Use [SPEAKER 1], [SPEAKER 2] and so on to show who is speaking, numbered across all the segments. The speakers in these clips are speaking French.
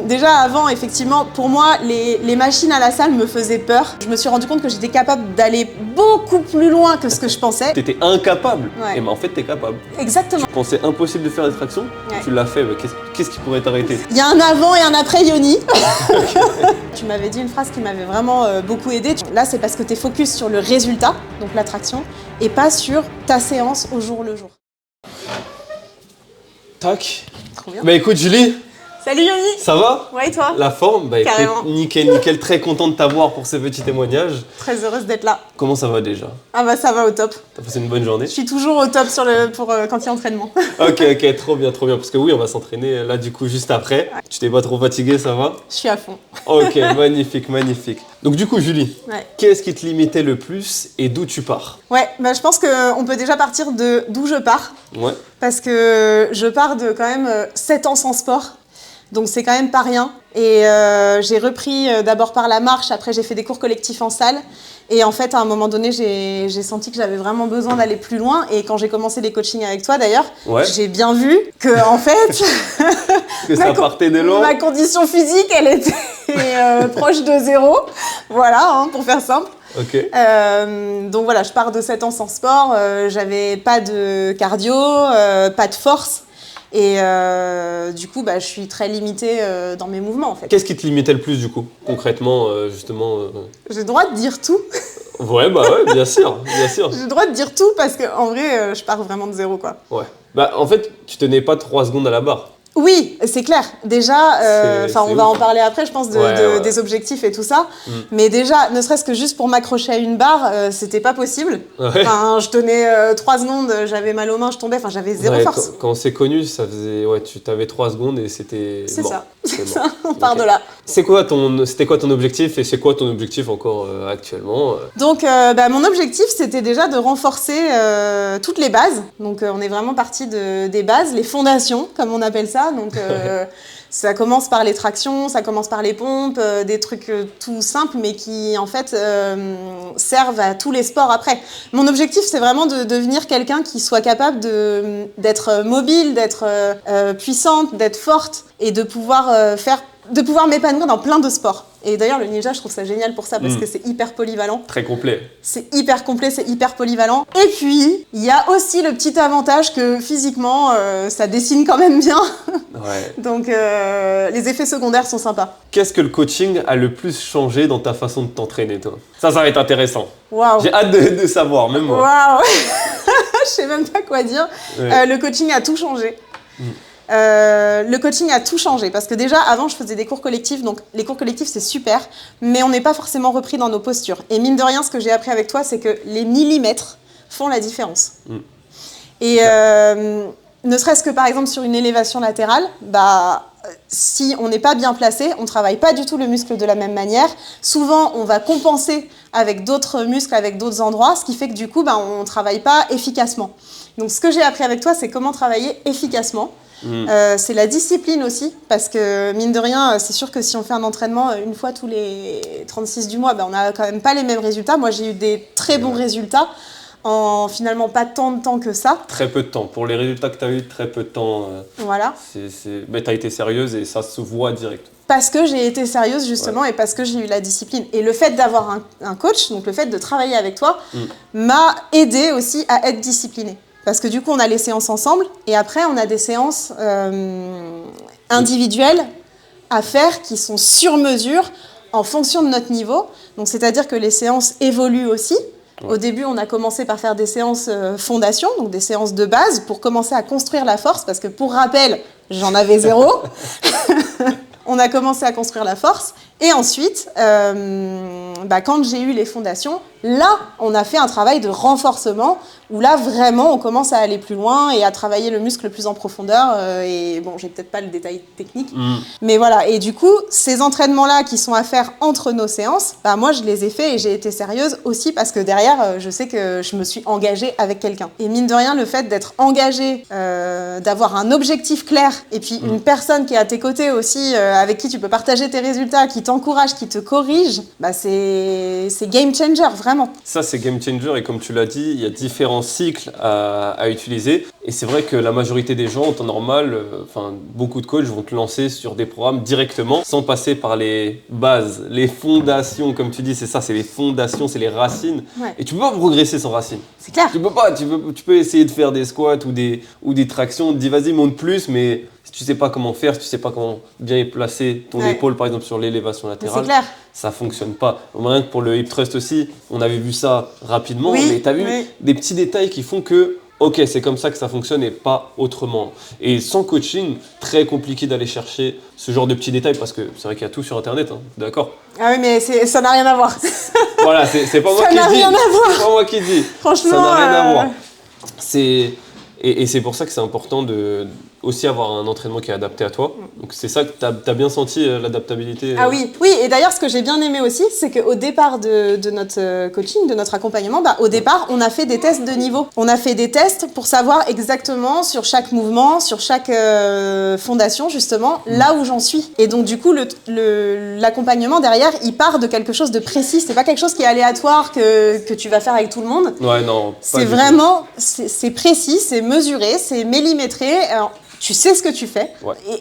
[SPEAKER 1] Déjà avant, effectivement, pour moi, les machines à la salle me faisaient peur. Je me suis rendu compte que j'étais capable d'aller beaucoup plus loin que ce que je pensais.
[SPEAKER 2] T'étais incapable,
[SPEAKER 1] Ouais.
[SPEAKER 2] et ben en fait t'es capable.
[SPEAKER 1] Exactement.
[SPEAKER 2] Tu pensais impossible de faire des tractions,
[SPEAKER 1] Ouais.
[SPEAKER 2] tu l'as fait, mais qu'est-ce qui pourrait t'arrêter?
[SPEAKER 1] Il y a un avant et un après Yoni. Tu m'avais dit une phrase qui m'avait vraiment beaucoup aidée. Là, c'est parce que tu es focus sur le résultat, donc la traction, et pas sur ta séance au jour le jour.
[SPEAKER 2] Tac.
[SPEAKER 1] Trop bien.
[SPEAKER 2] Bah écoute Julie,
[SPEAKER 1] Salut Yoni.
[SPEAKER 2] ça va?
[SPEAKER 1] Ouais, et toi?
[SPEAKER 2] La forme? Bah écoute,
[SPEAKER 1] Carrément.
[SPEAKER 2] nickel, très content de t'avoir pour ce petit témoignage.
[SPEAKER 1] Très heureuse d'être là.
[SPEAKER 2] Comment ça va déjà?
[SPEAKER 1] Ah bah ça va au top.
[SPEAKER 2] T'as passé une bonne journée?
[SPEAKER 1] Je suis toujours au top pour quand il y a entraînement.
[SPEAKER 2] Ok, trop bien, parce que oui, on va s'entraîner là du coup juste après.
[SPEAKER 1] Ouais.
[SPEAKER 2] Tu t'es pas trop fatigué, ça va?
[SPEAKER 1] Je suis à fond.
[SPEAKER 2] Ok, magnifique. Donc du coup Julie,
[SPEAKER 1] Ouais.
[SPEAKER 2] qu'est-ce qui te limitait le plus et d'où tu pars?
[SPEAKER 1] Ouais, bah je pense qu'on peut déjà partir de d'où je pars.
[SPEAKER 2] Ouais.
[SPEAKER 1] Parce que je pars de quand même 7 ans sans sport. Donc c'est quand même pas rien. Et j'ai repris d'abord par la marche, après j'ai fait des cours collectifs en salle. Et en fait, à un moment donné, j'ai senti que j'avais vraiment besoin d'aller plus loin. Et quand j'ai commencé les coachings avec toi d'ailleurs,
[SPEAKER 2] Ouais.
[SPEAKER 1] j'ai bien vu que en fait,
[SPEAKER 2] Que ça partait de loin.
[SPEAKER 1] ma condition physique, elle était proche de zéro. Voilà, hein, pour faire simple.
[SPEAKER 2] Ok.
[SPEAKER 1] Donc voilà, je pars de 7 ans sans sport, j'avais pas de cardio, pas de force. Et du coup, bah, je suis très limitée dans mes mouvements en fait.
[SPEAKER 2] Qu'est-ce qui te limitait le plus du coup, concrètement, justement
[SPEAKER 1] J'ai le droit de dire tout.
[SPEAKER 2] Ouais, bah ouais, bien sûr.
[SPEAKER 1] J'ai le droit de dire tout parce qu'en vrai, je pars vraiment de zéro quoi.
[SPEAKER 2] Ouais. Bah en fait, tu tenais pas 3 secondes à la barre.
[SPEAKER 1] Oui, c'est clair. Déjà,
[SPEAKER 2] C'est
[SPEAKER 1] on va
[SPEAKER 2] ouf.
[SPEAKER 1] en parler après, je pense,
[SPEAKER 2] Ouais.
[SPEAKER 1] des objectifs et tout ça.
[SPEAKER 2] Mm.
[SPEAKER 1] Mais déjà, ne serait-ce que juste pour m'accrocher à une barre, c'était pas possible.
[SPEAKER 2] Ouais.
[SPEAKER 1] Enfin, je tenais 3 secondes, j'avais mal aux mains, je tombais, enfin, j'avais zéro
[SPEAKER 2] Ouais,
[SPEAKER 1] force.
[SPEAKER 2] quand on s'est connus, ça faisait. Ouais, tu t'avais 3 secondes et c'était.
[SPEAKER 1] C'est
[SPEAKER 2] mort.
[SPEAKER 1] ça,
[SPEAKER 2] C'était
[SPEAKER 1] c'est
[SPEAKER 2] mort.
[SPEAKER 1] ça, on part
[SPEAKER 2] Ok.
[SPEAKER 1] de là.
[SPEAKER 2] C'était quoi ton objectif et c'est quoi ton objectif encore actuellement
[SPEAKER 1] Donc, mon objectif, c'était déjà de renforcer toutes les bases. Donc, on est vraiment parti des bases, les fondations, comme on appelle ça. Donc, ça commence par les tractions, ça commence par les pompes, des trucs tout simples, mais qui, en fait, servent à tous les sports après. Mon objectif, c'est vraiment de devenir quelqu'un qui soit capable d'être mobile, d'être puissante, d'être forte et de pouvoir m'épanouir dans plein de sports. Et d'ailleurs, le ninja, je trouve ça génial pour ça, parce que c'est hyper polyvalent.
[SPEAKER 2] Très complet.
[SPEAKER 1] C'est hyper complet, c'est hyper polyvalent. Et puis, il y a aussi le petit avantage que physiquement, ça dessine quand même bien.
[SPEAKER 2] Ouais.
[SPEAKER 1] Donc, les effets secondaires sont sympas.
[SPEAKER 2] Qu'est-ce que le coaching a le plus changé dans ta façon de t'entraîner, toi? Ça va être intéressant.
[SPEAKER 1] Waouh!
[SPEAKER 2] J'ai hâte de savoir, même moi.
[SPEAKER 1] Waouh! Je sais même pas quoi dire.
[SPEAKER 2] Ouais.
[SPEAKER 1] Le coaching a tout changé. Le coaching a tout changé parce que déjà avant je faisais des cours collectifs, donc les cours collectifs c'est super, mais on n'est pas forcément repris dans nos postures. Et mine de rien, ce que j'ai appris avec toi, c'est que les millimètres font la différence. Et ne serait-ce que par exemple sur une élévation latérale, si on n'est pas bien placé, on ne travaille pas du tout le muscle de la même manière. Souvent, on va compenser avec d'autres muscles, avec d'autres endroits, ce qui fait que du coup, on ne travaille pas efficacement. Donc ce que j'ai appris avec toi, c'est comment travailler efficacement. C'est la discipline aussi, parce que mine de rien, c'est sûr que si on fait un entraînement une fois tous les 36 du mois, on n'a quand même pas les mêmes résultats. Moi, j'ai eu des très bons résultats en finalement pas tant de temps que ça.
[SPEAKER 2] Très peu de temps. Pour les résultats que tu as eu, très peu de temps.
[SPEAKER 1] Voilà.
[SPEAKER 2] Mais tu as été sérieuse et ça se voit direct.
[SPEAKER 1] Parce que j'ai été sérieuse justement et parce que j'ai eu la discipline. Et le fait d'avoir un coach, donc le fait de travailler avec toi, m'a aidé aussi à être disciplinée. Parce que du coup, on a les séances ensemble et après, on a des séances individuelles à faire qui sont sur mesure en fonction de notre niveau. Donc, c'est-à-dire que les séances évoluent aussi. Au début, on a commencé par faire des séances fondation, donc des séances de base pour commencer à construire la force. Parce que pour rappel, j'en avais zéro. On a commencé à construire la force. Et ensuite, quand j'ai eu les fondations, là, on a fait un travail de renforcement où là, vraiment, on commence à aller plus loin et à travailler le muscle plus en profondeur. Et bon, j'ai peut-être pas le détail technique. Mais voilà. Et du coup, ces entraînements-là qui sont à faire entre nos séances, moi, je les ai faits et j'ai été sérieuse aussi parce que derrière, je sais que je me suis engagée avec quelqu'un. Et mine de rien, le fait d'être engagée, d'avoir un objectif clair et puis une personne qui est à tes côtés aussi, avec qui tu peux partager tes résultats, qui t'encourage, qui te corrige, c'est game changer, vraiment. vraiment.
[SPEAKER 2] Ça, c'est game changer et comme tu l'as dit, il y a différents cycles à utiliser. Et c'est vrai que la majorité des gens, en temps normal, beaucoup de coachs vont te lancer sur des programmes directement sans passer par les bases, les fondations, comme tu dis, c'est ça, c'est les fondations, c'est les racines.
[SPEAKER 1] Ouais.
[SPEAKER 2] Et tu peux pas progresser sans racines.
[SPEAKER 1] C'est clair.
[SPEAKER 2] Tu peux pas, tu peux essayer de faire des squats ou des tractions, tu dis vas-y monte plus, mais si tu sais pas comment faire, si tu sais pas comment bien placer ton épaule par exemple sur l'élévation latérale,
[SPEAKER 1] c'est clair.
[SPEAKER 2] Ça fonctionne pas. Rien que pour le hip thrust aussi, on avait vu ça rapidement, mais tu as vu des petits détails qui font que ok, c'est comme ça que ça fonctionne et pas autrement. Et sans coaching, très compliqué d'aller chercher ce genre de petits détails parce que c'est vrai qu'il y a tout sur internet, hein, d'accord.
[SPEAKER 1] Ah oui, mais ça n'a rien à voir.
[SPEAKER 2] Voilà, c'est pas moi qui dis.
[SPEAKER 1] Ça n'a rien à voir.
[SPEAKER 2] C'est pas moi qui dis.
[SPEAKER 1] Franchement,
[SPEAKER 2] ça n'a rien à voir. Et c'est pour ça que c'est important de aussi avoir un entraînement qui est adapté à toi. Donc c'est ça que tu as bien senti l'adaptabilité.
[SPEAKER 1] Ah oui, et d'ailleurs ce que j'ai bien aimé aussi, c'est qu'au départ de notre coaching, de notre accompagnement, au départ on a fait des tests de niveau. On a fait des tests pour savoir exactement sur chaque mouvement, sur chaque fondation justement, là où j'en suis. Et donc du coup l'accompagnement derrière, il part de quelque chose de précis. C'est pas quelque chose qui est aléatoire que tu vas faire avec tout le monde.
[SPEAKER 2] Ouais, non.
[SPEAKER 1] C'est vraiment, c'est précis, c'est mesuré, c'est millimétré. Alors, tu sais ce que tu fais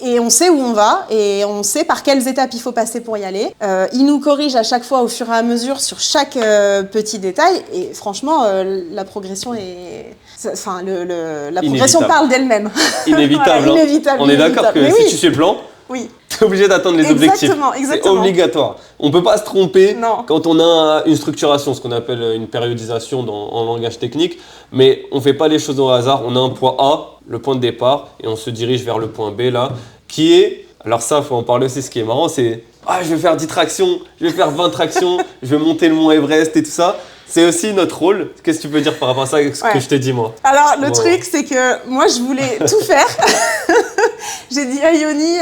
[SPEAKER 1] et on sait où on va et on sait par quelles étapes il faut passer pour y aller. Il nous corrige à chaque fois au fur et à mesure sur chaque petit détail et franchement la progression est... Enfin, la progression parle d'elle-même.
[SPEAKER 2] Inévitable.
[SPEAKER 1] Voilà, inévitable.
[SPEAKER 2] On est d'accord que si tu suis le plan, t'es obligé d'atteindre les objectifs.
[SPEAKER 1] Exactement.
[SPEAKER 2] C'est obligatoire. On peut pas se tromper
[SPEAKER 1] Non.
[SPEAKER 2] quand on a une structuration, ce qu'on appelle une périodisation en langage technique, mais on fait pas les choses au hasard. On a un point A, le point de départ, et on se dirige vers le point B là, qui est, alors ça, faut en parler aussi, ce qui est marrant, c'est je vais faire 10 tractions, je vais faire 20 tractions, je vais monter le mont Everest et tout ça. C'est aussi notre rôle. Qu'est-ce que tu peux dire par rapport à ça, ce que je t'ai dit moi?
[SPEAKER 1] Alors, le truc, c'est que moi, je voulais tout faire. J'ai dit à Yoni,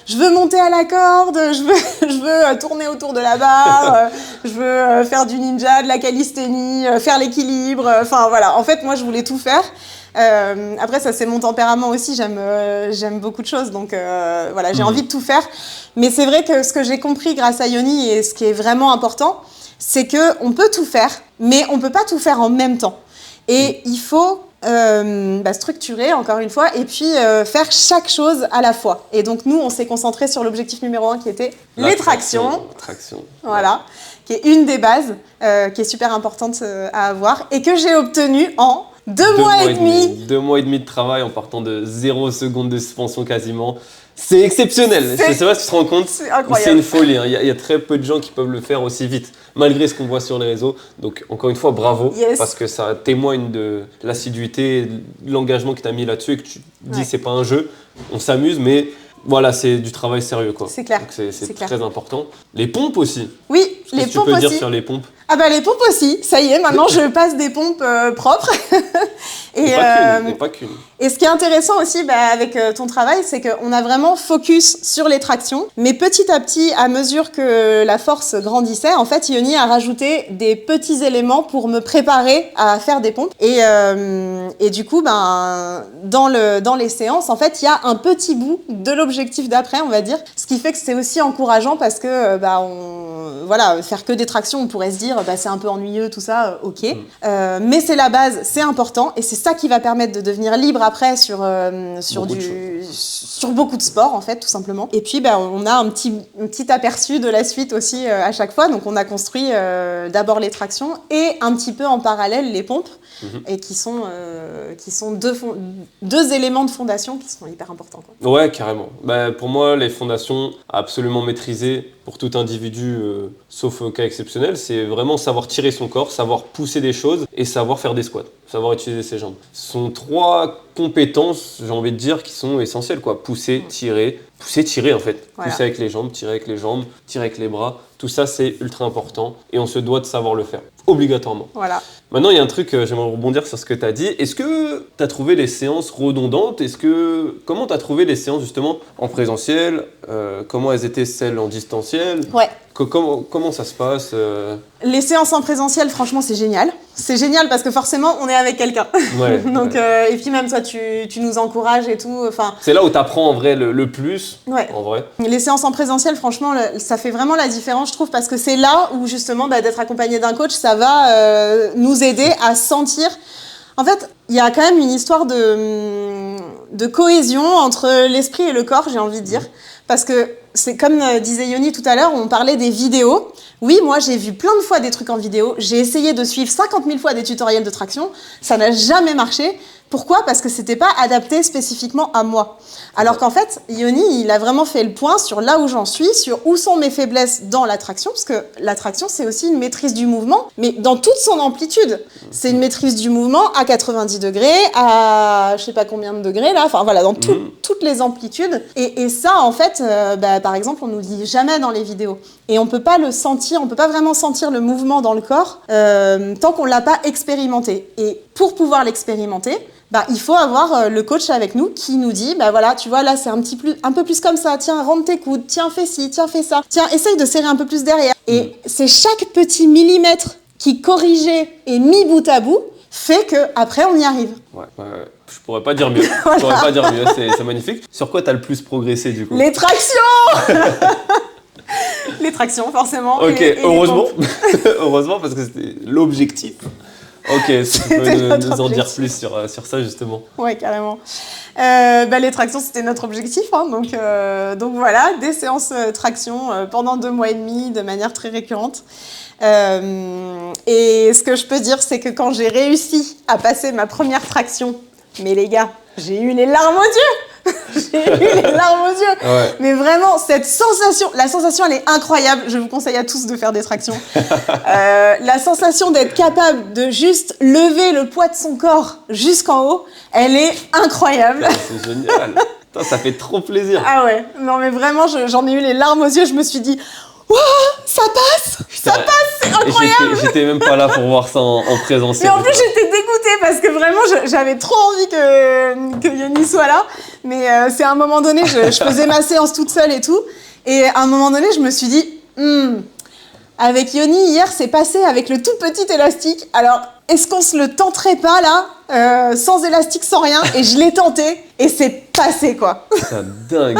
[SPEAKER 1] je veux monter à la corde, je veux tourner autour de la barre, je veux faire du ninja, de la calisthénie, faire l'équilibre. Enfin, voilà. En fait, moi, je voulais tout faire. Après, ça, c'est mon tempérament aussi. J'aime beaucoup de choses. Donc, voilà, j'ai envie de tout faire. Mais c'est vrai que ce que j'ai compris grâce à Yoni et ce qui est vraiment important, c'est qu'on peut tout faire, mais on ne peut pas tout faire en même temps. Et il faut structurer, encore une fois, et puis faire chaque chose à la fois. Et donc, nous, on s'est concentré sur l'objectif numéro 1 qui était les tractions. Voilà, qui est une des bases, qui est super importante à avoir, et que j'ai obtenue en 2 mois et demi.
[SPEAKER 2] 2 mois et demi de travail en partant de 0 seconde de suspension quasiment. C'est exceptionnel, c'est vrai que tu te rends compt, c'est une folie, hein. Il y a très peu de gens qui peuvent le faire aussi vite, malgré ce qu'on voit sur les réseaux. Donc encore une fois, bravo, parce que ça témoigne de l'assiduité, de l'engagement que tu as mis là-dessus et que tu dis c'est pas un jeu, on s'amuse, mais voilà, c'est du travail sérieux, quoi.
[SPEAKER 1] C'est clair.
[SPEAKER 2] Donc c'est très important. Les pompes aussi.
[SPEAKER 1] Oui, les pompes aussi.
[SPEAKER 2] Qu'est-ce que tu peux dire sur les pompes?
[SPEAKER 1] Ah bah les pompes aussi, ça y est, maintenant je passe des pompes propres.
[SPEAKER 2] Et pas qu'une.
[SPEAKER 1] Et ce qui est intéressant aussi avec ton travail, c'est qu'on a vraiment focus sur les tractions. Mais petit à petit, à mesure que la force grandissait, en fait, Yoni a rajouté des petits éléments pour me préparer à faire des pompes. Et du coup, dans les séances, en fait, il y a un petit bout de l'objectif d'après, on va dire. Ce qui fait que c'est aussi encourageant parce que faire que des tractions, on pourrait se dire c'est un peu ennuyeux, tout ça, ok. Mais c'est la base, c'est important et c'est ça qui va permettre de devenir libre après sur beaucoup de sports, en fait, tout simplement. Et puis, on a un petit aperçu de la suite aussi à chaque fois. Donc, on a construit d'abord les tractions et un petit peu en parallèle les pompes, et qui sont deux éléments de fondation qui sont hyper importants, quoi.
[SPEAKER 2] Ouais, carrément. Pour moi, les fondations absolument maîtrisées pour tout individu, sauf cas exceptionnel, c'est vraiment savoir tirer son corps, savoir pousser des choses et savoir faire des squats, savoir utiliser ses jambes. Ce sont 3 compétences, j'ai envie de dire, qui sont essentielles, quoi. Pousser, tirer en fait. Voilà. Pousser avec les jambes, tirer avec les jambes, tirer avec les bras. Tout ça, c'est ultra important et on se doit de savoir le faire, obligatoirement.
[SPEAKER 1] Voilà.
[SPEAKER 2] Maintenant, il y a un truc, j'aimerais rebondir sur ce que tu as dit. Est-ce que tu as trouvé les séances redondantes? Comment tu as trouvé les séances justement en présentiel? Comment elles étaient celles en distanciel?
[SPEAKER 1] Ouais.
[SPEAKER 2] Comment ça se passe
[SPEAKER 1] Les séances en présentiel, franchement, c'est génial. C'est génial parce que forcément, on est avec quelqu'un.
[SPEAKER 2] Ouais,
[SPEAKER 1] Donc,
[SPEAKER 2] ouais.
[SPEAKER 1] et puis même toi, tu nous encourages et tout. Enfin,
[SPEAKER 2] C'est là où tu apprends en vrai le plus,
[SPEAKER 1] ouais.
[SPEAKER 2] en vrai.
[SPEAKER 1] Les séances en présentiel, franchement, ça fait vraiment la différence, je trouve, parce que c'est là où justement, d'être accompagné d'un coach, ça va nous aider à sentir. En fait, il y a quand même une histoire de cohésion entre l'esprit et le corps, j'ai envie de dire. Parce que c'est comme disait Yoni tout à l'heure, on parlait des vidéos. Oui, moi, j'ai vu plein de fois des trucs en vidéo. J'ai essayé de suivre 50 000 fois des tutoriels de traction. Ça n'a jamais marché. Pourquoi ? Parce que c'était pas adapté spécifiquement à moi. Alors qu'en fait, Yoni, il a vraiment fait le point sur là où j'en suis, sur où sont mes faiblesses dans la traction, parce que la traction, c'est aussi une maîtrise du mouvement, mais dans toute son amplitude. C'est une maîtrise du mouvement à 90 degrés, à je sais pas combien de degrés, là, enfin voilà, dans toutes les amplitudes. Et ça, en fait, par exemple, on nous le dit jamais dans les vidéos. Et on peut pas le sentir, on peut pas vraiment sentir le mouvement dans le corps tant qu'on l'a pas expérimenté. Et pour pouvoir l'expérimenter, il faut avoir le coach avec nous qui nous dit, voilà, tu vois, là, c'est un peu plus comme ça. Tiens, rentre tes coudes. Tiens, fais ci, tiens, fais ça. Tiens, essaye de serrer un peu plus derrière. Et c'est chaque petit millimètre qui, corrigé et mis bout à bout, fait qu'après, on y arrive.
[SPEAKER 2] Ouais. Je pourrais pas dire mieux.
[SPEAKER 1] Voilà.
[SPEAKER 2] Je pourrais pas dire mieux, c'est magnifique. Sur quoi t'as le plus progressé, du coup ?
[SPEAKER 1] Les tractions. Les tractions, forcément.
[SPEAKER 2] Ok,
[SPEAKER 1] et
[SPEAKER 2] heureusement. Heureusement, parce que c'était l'objectif. Ok, tu peux nous en dire plus sur ça, justement.
[SPEAKER 1] Ouais, carrément. Les tractions, c'était notre objectif. Donc voilà, des séances traction pendant 2 mois et demi, de manière très récurrente. Et ce que je peux dire, c'est que quand j'ai réussi à passer ma première traction, mais les gars, j'ai eu les larmes aux yeux. J'ai eu les larmes aux yeux.
[SPEAKER 2] Ouais.
[SPEAKER 1] Mais vraiment, cette sensation, la sensation, elle est incroyable. Je vous conseille à tous de faire des tractions. La sensation d'être capable de juste lever le poids de son corps jusqu'en haut, elle est incroyable.
[SPEAKER 2] C'est génial. Putain, ça fait trop plaisir.
[SPEAKER 1] Ah ouais, non mais vraiment, j'en ai eu les larmes aux yeux. Je me suis dit, waouh, ça passe,
[SPEAKER 2] Putain,
[SPEAKER 1] ça passe, c'est incroyable.
[SPEAKER 2] J'étais même pas là pour voir ça en présentiel.
[SPEAKER 1] Mais en plus, j'étais dégoûtée parce que vraiment, j'avais trop envie que Yoni soit là. Mais c'est à un moment donné, je faisais ma séance toute seule et tout. Et à un moment donné, je me suis dit, avec Yoni, hier, c'est passé avec le tout petit élastique. Alors, est-ce qu'on se le tenterait pas, là, sans élastique, sans rien ? Et je l'ai tenté, et c'est passé, quoi.
[SPEAKER 2] C'est dingue.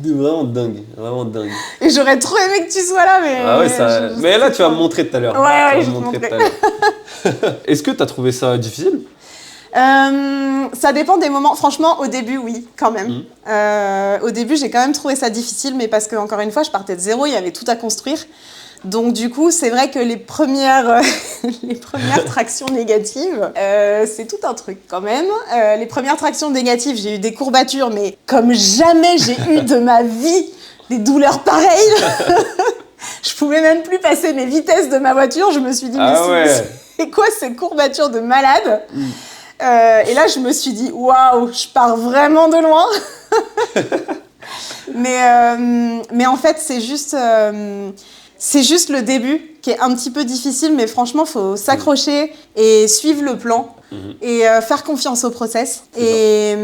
[SPEAKER 2] Vraiment dingue. Vraiment dingue.
[SPEAKER 1] Et j'aurais trop aimé que tu sois là, mais...
[SPEAKER 2] Ah ouais, ça... Mais là, tu vas me montrer tout à l'heure.
[SPEAKER 1] Ouais, je
[SPEAKER 2] vais
[SPEAKER 1] te montrerai.
[SPEAKER 2] tout à l'heure. Est-ce que tu as trouvé ça difficile ?
[SPEAKER 1] Ça dépend des moments. Franchement, au début, oui, quand même. Au début, j'ai quand même trouvé ça difficile, mais parce que, encore une fois, je partais de zéro, il y avait tout à construire. Donc, du coup, c'est vrai que les premières tractions négatives, c'est tout un truc quand même. Les premières tractions négatives, j'ai eu des courbatures, mais comme jamais j'ai eu de ma vie des douleurs pareilles. Je pouvais même plus passer mes vitesses de ma voiture. Je me suis dit, c'est quoi ces courbatures de malade ? Et là, je me suis dit, waouh, je pars vraiment de loin. mais en fait, c'est juste le début qui est un petit peu difficile, mais franchement, il faut s'accrocher et suivre le plan et faire confiance au process. Et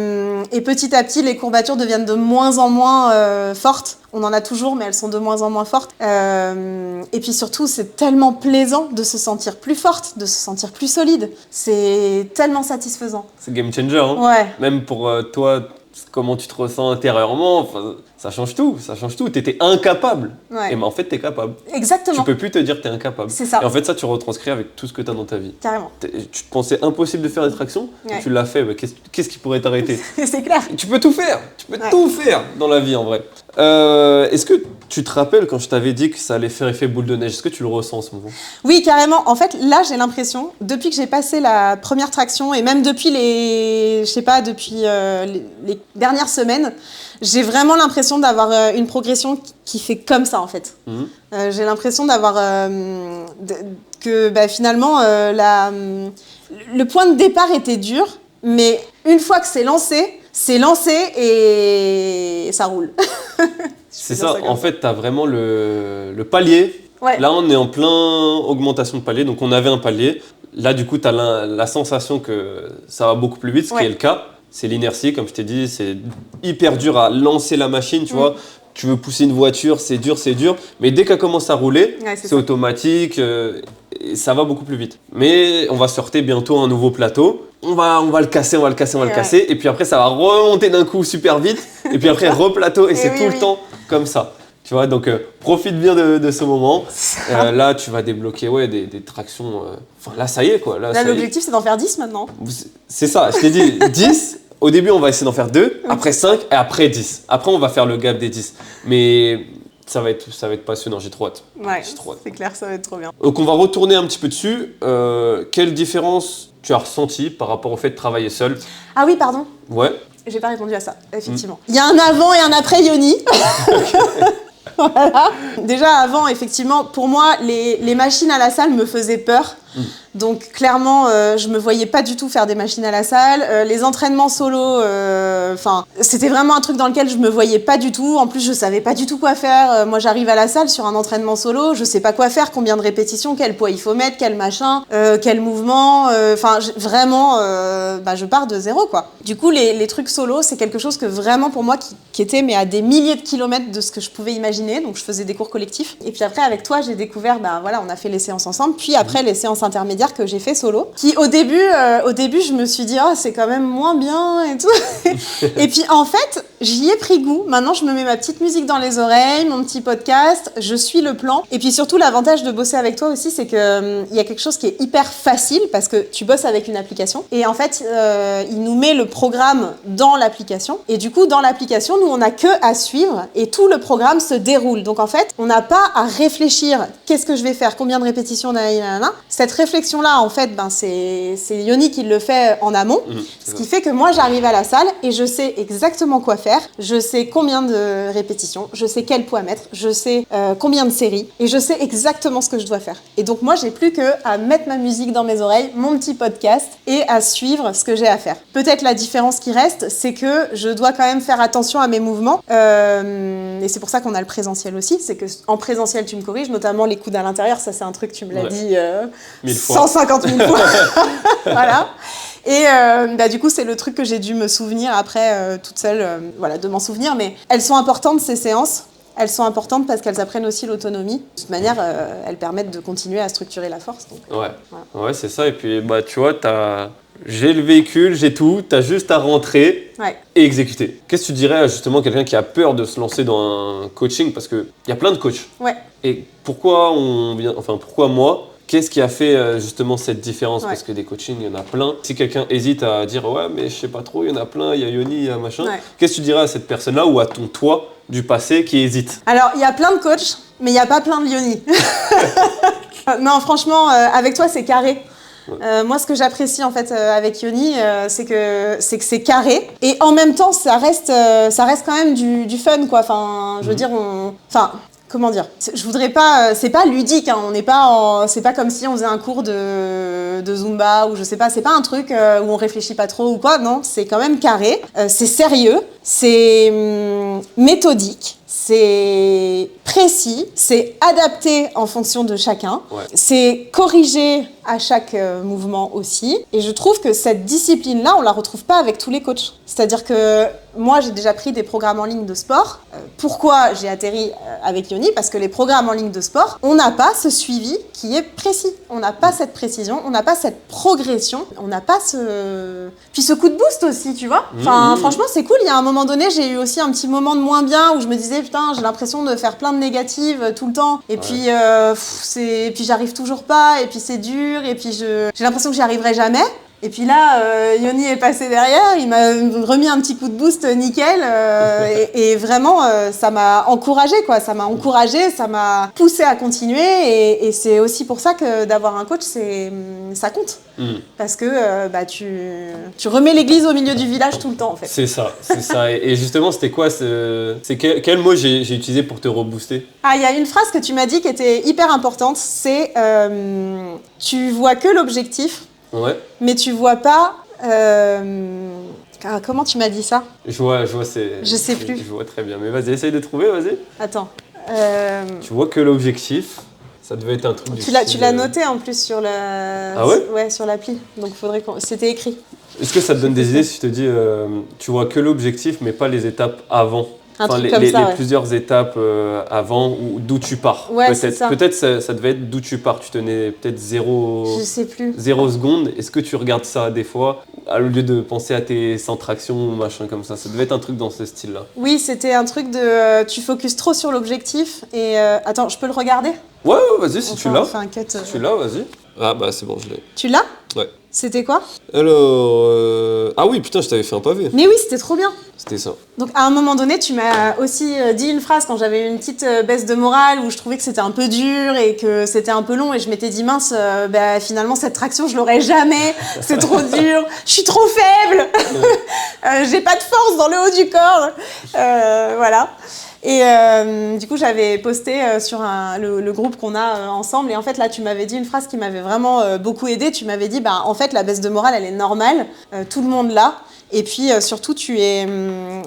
[SPEAKER 1] petit à petit, les courbatures deviennent de moins en moins fortes. On en a toujours, mais elles sont de moins en moins fortes. Et puis surtout, c'est tellement plaisant de se sentir plus forte, de se sentir plus solide. C'est tellement satisfaisant.
[SPEAKER 2] C'est game changer, hein.
[SPEAKER 1] Ouais.
[SPEAKER 2] Même pour toi, comment tu te ressens intérieurement, ça change tout. T'étais incapable.
[SPEAKER 1] Ouais.
[SPEAKER 2] Et en fait, t'es capable.
[SPEAKER 1] Exactement.
[SPEAKER 2] Tu peux plus te dire que t'es incapable.
[SPEAKER 1] C'est ça.
[SPEAKER 2] Et en fait, ça, tu retranscris avec tout ce que t'as dans ta vie.
[SPEAKER 1] Carrément.
[SPEAKER 2] Tu te pensais impossible de faire des tractions,
[SPEAKER 1] Ouais.
[SPEAKER 2] tu l'as fait. Qu'est-ce qui pourrait t'arrêter ?
[SPEAKER 1] C'est clair.
[SPEAKER 2] Tu peux tout faire. Tu peux tout faire dans la vie, en vrai. Est-ce que tu te rappelles quand je t'avais dit que ça allait faire effet boule de neige ? Est-ce que tu le ressens en ce moment ?
[SPEAKER 1] Oui, carrément. En fait, là, j'ai l'impression, depuis que j'ai passé la première traction et même depuis les dernières semaines, j'ai vraiment l'impression d'avoir une progression qui fait comme ça, en fait. J'ai l'impression d'avoir finalement le point de départ était dur, mais une fois que c'est lancé et ça roule.
[SPEAKER 2] C'est ça, en fait, tu as vraiment le palier.
[SPEAKER 1] Ouais.
[SPEAKER 2] Là, on est en plein augmentation de palier, donc on avait un palier. Là, du coup, tu as la sensation que ça va beaucoup plus vite, ce qui est le cas. C'est l'inertie, comme je t'ai dit, c'est hyper dur à lancer la machine, tu vois. tu veux pousser une voiture, c'est dur, mais dès qu'elle commence à rouler, c'est automatique, et ça va beaucoup plus vite. Mais on va sortir bientôt un nouveau plateau, on va le casser, et puis après ça va remonter d'un coup super vite, et puis après replateau, et c'est tout le temps comme ça. Tu vois, donc profite bien de ce moment. Là, tu vas débloquer des tractions. Enfin, là, ça y est, quoi.
[SPEAKER 1] Là l'objectif, c'est d'en faire 10 maintenant.
[SPEAKER 2] C'est ça, je t'ai dit 10. Au début, on va essayer d'en faire 2, après 5 et après 10. Après, on va faire le gap des 10. Mais ça va être passionnant, j'ai trop hâte.
[SPEAKER 1] Ouais, c'est clair, ça va être trop bien.
[SPEAKER 2] Donc, on va retourner un petit peu dessus. Quelle différence tu as ressenti par rapport au fait de travailler seul?
[SPEAKER 1] Ah oui, pardon.
[SPEAKER 2] Ouais.
[SPEAKER 1] J'ai pas répondu à ça, effectivement. Il y a un avant et un après Yoni. Voilà. Déjà avant, effectivement, pour moi, les machines à la salle me faisaient peur. Donc clairement, je me voyais pas du tout faire des machines à la salle. Les entraînements solo, c'était vraiment un truc dans lequel je me voyais pas du tout. En plus, je savais pas du tout quoi faire. Moi, j'arrive à la salle sur un entraînement solo, je sais pas quoi faire, combien de répétitions, quel poids il faut mettre, quel machin, quel mouvement. Je pars de zéro, quoi. Du coup, les trucs solo, c'est quelque chose que vraiment pour moi qui était mais à des milliers de kilomètres de ce que je pouvais imaginer. Donc, je faisais des cours collectifs. Et puis après, avec toi, j'ai découvert, on a fait les séances ensemble. Puis après, les séances intermédiaires que j'ai fait solo, qui au début je me suis dit c'est quand même moins bien et tout. Et puis en fait j'y ai pris goût. Maintenant je me mets ma petite musique dans les oreilles, mon petit podcast, je suis le plan. Et puis surtout l'avantage de bosser avec toi aussi, c'est que il y a quelque chose qui est hyper facile parce que tu bosses avec une application et en fait il nous met le programme dans l'application et du coup dans l'application nous on n'a que à suivre et tout le programme se déroule. Donc en fait on n'a pas à réfléchir qu'est-ce que je vais faire, combien de répétitions, cette réflexion-là, en fait, c'est Yoni qui le fait en amont, ce qui fait que moi, j'arrive à la salle et je sais exactement quoi faire, je sais combien de répétitions, je sais quel poids mettre, je sais combien de séries et je sais exactement ce que je dois faire. Et donc moi, j'ai plus qu'à mettre ma musique dans mes oreilles, mon petit podcast et à suivre ce que j'ai à faire. Peut-être la différence qui reste, c'est que je dois quand même faire attention à mes mouvements et c'est pour ça qu'on a le présentiel aussi, c'est qu'en présentiel, tu me corriges, notamment les coudes à l'intérieur, ça c'est un truc, tu me l'as dit 150 000 fois. Voilà. Et du coup, c'est le truc que j'ai dû me souvenir après, toute seule, de m'en souvenir. Mais elles sont importantes, ces séances. Elles sont importantes parce qu'elles apprennent aussi l'autonomie. De toute manière, elles permettent de continuer à structurer la force. Donc,
[SPEAKER 2] ouais, c'est ça. Et puis, tu vois, j'ai le véhicule, j'ai tout. Tu as juste à rentrer et exécuter. Qu'est-ce que tu dirais à justement quelqu'un qui a peur de se lancer dans un coaching? Parce qu'il y a plein de coachs.
[SPEAKER 1] Ouais.
[SPEAKER 2] Et pourquoi moi? Qu'est-ce qui a fait justement cette différence? Parce que des coachings, il y en a plein. Si quelqu'un hésite à dire « ouais, mais je sais pas trop, il y en a plein, il y a Yoni, il y a machin », qu'est-ce que tu dirais à cette personne-là ou à ton toi du passé qui hésite?
[SPEAKER 1] Alors, il y a plein de coachs, mais il n'y a pas plein de Yoni. Non, franchement, avec toi, c'est carré. Moi, ce que j'apprécie en fait avec Yoni, c'est que c'est carré et en même temps, ça reste quand même du fun, quoi. Enfin, je veux dire, comment dire? Je voudrais pas, c'est pas ludique, hein, c'est pas comme si on faisait un cours de Zumba ou je sais pas, c'est pas un truc où on réfléchit pas trop ou quoi, non, c'est quand même carré, c'est sérieux, c'est méthodique, c'est précis, c'est adapté en fonction de chacun, c'est corrigé à chaque mouvement aussi. Et je trouve que cette discipline-là, on la retrouve pas avec tous les coachs. C'est-à-dire que moi, j'ai déjà pris des programmes en ligne de sport. Pourquoi j'ai atterri avec Yoni? Parce que les programmes en ligne de sport, on n'a pas ce suivi qui est précis. On n'a pas cette précision, on n'a pas cette progression, on n'a pas puis ce coup de boost aussi, tu vois. Franchement, c'est cool. Il y a un moment donné, j'ai eu aussi un petit moment de moins bien où je me disais, putain, j'ai l'impression de faire plein de négatives tout le temps. Et puis, puis j'arrive toujours pas, et puis c'est dur, et puis j'ai l'impression que j'y arriverai jamais. Et puis là, Yoni est passé derrière, il m'a remis un petit coup de boost nickel et vraiment, ça m'a encouragée, quoi. Ça m'a encouragée, ça m'a poussée à continuer et c'est aussi pour ça que d'avoir un coach, ça compte. Parce que tu remets l'église au milieu du village tout le temps, en fait.
[SPEAKER 2] C'est ça. Et justement, c'était quoi quel mot j'ai utilisé pour te rebooster?
[SPEAKER 1] Ah, il y a une phrase que tu m'as dit qui était hyper importante, c'est tu vois que l'objectif.
[SPEAKER 2] Ouais.
[SPEAKER 1] Mais tu vois pas. Comment tu m'as dit ça?
[SPEAKER 2] Je vois,
[SPEAKER 1] je sais plus.
[SPEAKER 2] Je vois très bien. Mais vas-y, essaye de trouver, vas-y.
[SPEAKER 1] Attends.
[SPEAKER 2] Tu vois que l'objectif, ça devait être un truc du
[SPEAKER 1] style. Tu l'as noté en plus sur la.
[SPEAKER 2] Ah ouais?
[SPEAKER 1] Ouais, sur l'appli. Donc faudrait c'était écrit.
[SPEAKER 2] Est-ce que ça te donne des idées si je te dis tu vois que l'objectif, mais pas les étapes avant?
[SPEAKER 1] Un
[SPEAKER 2] Enfin,
[SPEAKER 1] truc comme ça,
[SPEAKER 2] les
[SPEAKER 1] ouais.
[SPEAKER 2] plusieurs étapes avant ou d'où tu pars.
[SPEAKER 1] Ouais, c'est ça.
[SPEAKER 2] Peut-être ça devait être d'où tu pars. Tu tenais peut-être
[SPEAKER 1] Je sais plus.
[SPEAKER 2] 0 secondes. Est-ce que tu regardes ça des fois au lieu de penser à tes 100 tractions ou machin comme ça? Ça devait être un truc dans ce style-là.
[SPEAKER 1] Oui, c'était un truc tu focuses trop sur l'objectif et attends, je peux le regarder?
[SPEAKER 2] Ouais, vas-y, si tu l'as.
[SPEAKER 1] On fait un cut.
[SPEAKER 2] Si tu l'as, vas-y. Ah bah c'est bon, je l'ai.
[SPEAKER 1] Tu l'as?
[SPEAKER 2] Ouais.
[SPEAKER 1] C'était quoi?
[SPEAKER 2] Alors... Ah oui, putain, je t'avais fait un pavé.
[SPEAKER 1] Mais oui, c'était trop bien.
[SPEAKER 2] C'était ça.
[SPEAKER 1] Donc à un moment donné, tu m'as aussi dit une phrase quand j'avais une petite baisse de morale où je trouvais que c'était un peu dur et que c'était un peu long et je m'étais dit mince, finalement cette traction je l'aurai jamais, c'est trop dur, je suis trop faible, j'ai pas de force dans le haut du corps, voilà. Et du coup, j'avais posté sur le groupe qu'on a ensemble. Et en fait, là, tu m'avais dit une phrase qui m'avait vraiment beaucoup aidée. Tu m'avais dit, en fait, la baisse de morale, elle est normale. Tout le monde l'a. Et puis, surtout,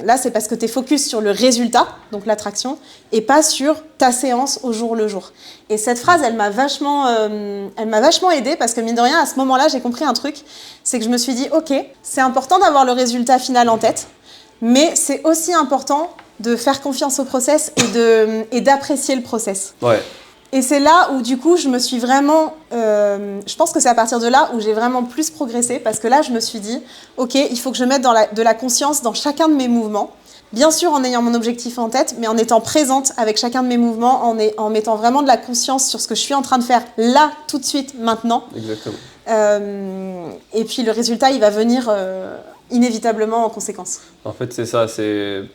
[SPEAKER 1] là, c'est parce que tu es focus sur le résultat, donc l'attraction, et pas sur ta séance au jour le jour. Et cette phrase, elle m'a vachement aidée parce que, mine de rien, à ce moment-là, j'ai compris un truc. C'est que je me suis dit, OK, c'est important d'avoir le résultat final en tête, mais c'est aussi important de faire confiance au process et d'apprécier le process.
[SPEAKER 2] Ouais.
[SPEAKER 1] Et c'est là où, du coup, je me suis vraiment... je pense que c'est à partir de là où j'ai vraiment plus progressé, parce que là, je me suis dit, OK, il faut que je mette de la conscience dans chacun de mes mouvements, bien sûr en ayant mon objectif en tête, mais en étant présente avec chacun de mes mouvements, en mettant vraiment de la conscience sur ce que je suis en train de faire là, tout de suite, maintenant.
[SPEAKER 2] Exactement.
[SPEAKER 1] Et puis, le résultat, il va venir... inévitablement en conséquence.
[SPEAKER 2] En fait, c'est ça.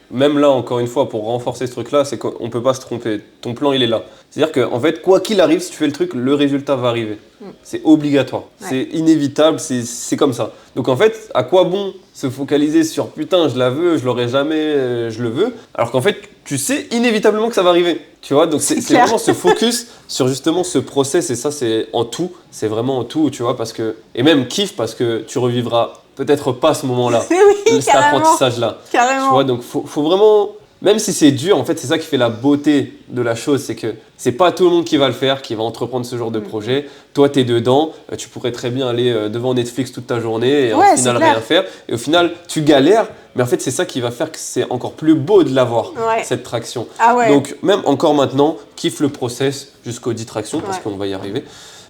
[SPEAKER 2] Même là, encore une fois, pour renforcer ce truc-là, c'est qu'on ne peut pas se tromper. Ton plan, il est là. C'est-à-dire qu'en fait, quoi qu'il arrive, si tu fais le truc, le résultat va arriver. C'est obligatoire. Ouais. C'est inévitable, c'est comme ça. Donc en fait, à quoi bon se focaliser sur « putain, je la veux, je l'aurai jamais, je le veux », alors qu'en fait, tu sais inévitablement que ça va arriver. Tu vois, donc c'est vraiment se focus sur justement ce process, et ça, c'est en tout. C'est vraiment en tout, tu vois, parce que... Et même kiffe, parce que tu revivras peut-être pas ce moment-là,
[SPEAKER 1] oui,
[SPEAKER 2] cet apprentissage-là.
[SPEAKER 1] Carrément.
[SPEAKER 2] Tu vois, donc faut vraiment, même si c'est dur, en fait, c'est ça qui fait la beauté de la chose, c'est que c'est pas tout le monde qui va le faire, qui va entreprendre ce genre de projet. Toi, t'es dedans, tu pourrais très bien aller devant Netflix toute ta journée et au final rien faire. Et au final, tu galères, mais en fait, c'est ça qui va faire que c'est encore plus beau de l'avoir, cette traction.
[SPEAKER 1] Ah ouais.
[SPEAKER 2] Donc, même encore maintenant, kiffe le process jusqu'aux 10 tractions, parce qu'on va y arriver.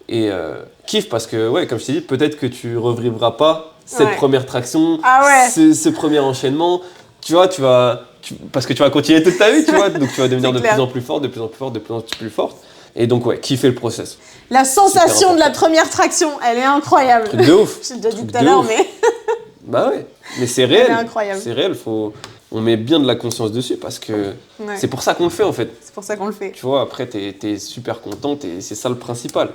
[SPEAKER 2] Et kiffe parce que, comme je t'ai dit, peut-être que tu revivras pas cette première traction, ce premier enchaînement, tu vois, parce que tu vas continuer toute ta vie, tu vois, donc tu vas devenir de plus en plus forte, de plus en plus forte, de plus en plus forte. Et donc, kiffer le process.
[SPEAKER 1] La sensation de la première traction, elle est incroyable.
[SPEAKER 2] Truc de ouf.
[SPEAKER 1] J'ai déjà dit tout à l'heure, mais...
[SPEAKER 2] Bah ouais, mais c'est réel.
[SPEAKER 1] Elle est incroyable.
[SPEAKER 2] C'est réel, on met bien de la conscience dessus parce que c'est pour ça qu'on le fait, en fait.
[SPEAKER 1] C'est pour ça qu'on le fait.
[SPEAKER 2] Tu vois, après, t'es super contente et c'est ça le principal.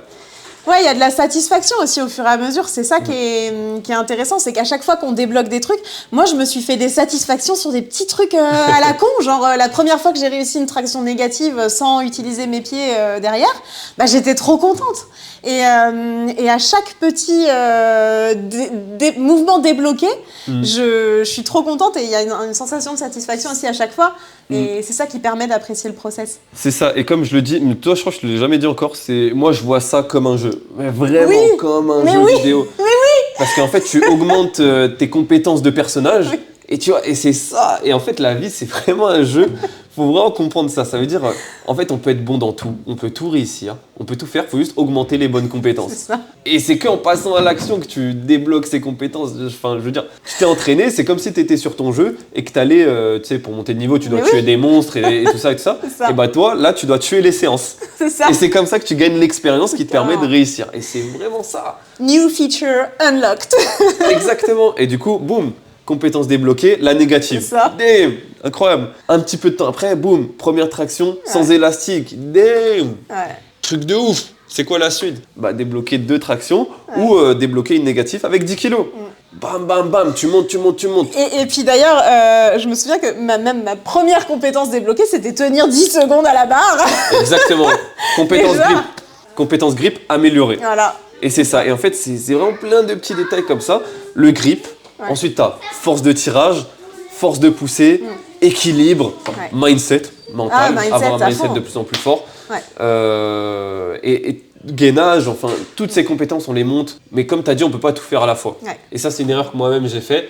[SPEAKER 1] Ouais, il y a de la satisfaction aussi au fur et à mesure. C'est ça qui est intéressant, c'est qu'à chaque fois qu'on débloque des trucs, moi je me suis fait des satisfactions sur des petits trucs à la con, genre la première fois que j'ai réussi une traction négative sans utiliser mes pieds derrière, j'étais trop contente. Et à chaque petit mouvement débloqué, je suis trop contente et il y a une sensation de satisfaction aussi à chaque fois. Et c'est ça qui permet d'apprécier le process.
[SPEAKER 2] C'est ça, et comme je le dis, mais toi je crois que je ne l'ai jamais dit encore, moi je vois ça comme un jeu, mais vraiment comme un jeu vidéo.
[SPEAKER 1] Mais oui.
[SPEAKER 2] Parce qu'en fait tu augmentes tes compétences de personnage, et tu vois, et c'est ça, et en fait la vie c'est vraiment un jeu, faut vraiment comprendre ça, ça veut dire, en fait on peut être bon dans tout, on peut tout réussir, on peut tout faire, il faut juste augmenter les bonnes compétences.
[SPEAKER 1] C'est ça.
[SPEAKER 2] Et c'est qu'en passant à l'action que tu débloques ces compétences, enfin je veux dire, tu t'es entraîné, c'est comme si tu étais sur ton jeu et que tu allais, tu sais, pour monter de niveau, tu dois tuer des monstres et tout ça et tout ça. Et toi, là tu dois tuer les séances.
[SPEAKER 1] C'est ça.
[SPEAKER 2] Et c'est comme ça que tu gagnes l'expérience qui te permet de réussir. Et c'est vraiment ça.
[SPEAKER 1] New feature unlocked.
[SPEAKER 2] Exactement. Et du coup, boum, compétence débloquée, la négative.
[SPEAKER 1] C'est ça.
[SPEAKER 2] Damn, incroyable. Un petit peu de temps après, boum, première traction, sans élastique. Damn. Truc de ouf. C'est quoi la suite? Débloquer 2 tractions ou débloquer une négative avec 10 kilos. Bam, bam, bam, tu montes.
[SPEAKER 1] Et puis d'ailleurs, je me souviens que ma première compétence débloquée, c'était tenir 10 secondes à la barre.
[SPEAKER 2] Exactement. Compétence grip améliorée.
[SPEAKER 1] Voilà.
[SPEAKER 2] Et c'est ça. Et en fait, c'est vraiment plein de petits détails comme ça. Le grip. Ensuite, tu as force de tirage, force de poussée, équilibre, mindset, mental, avoir un mindset de plus en plus fort. Et gainage, enfin, toutes ces compétences, on les monte. Mais comme tu as dit, on ne peut pas tout faire à la fois. Et ça, c'est une erreur que moi-même j'ai fait.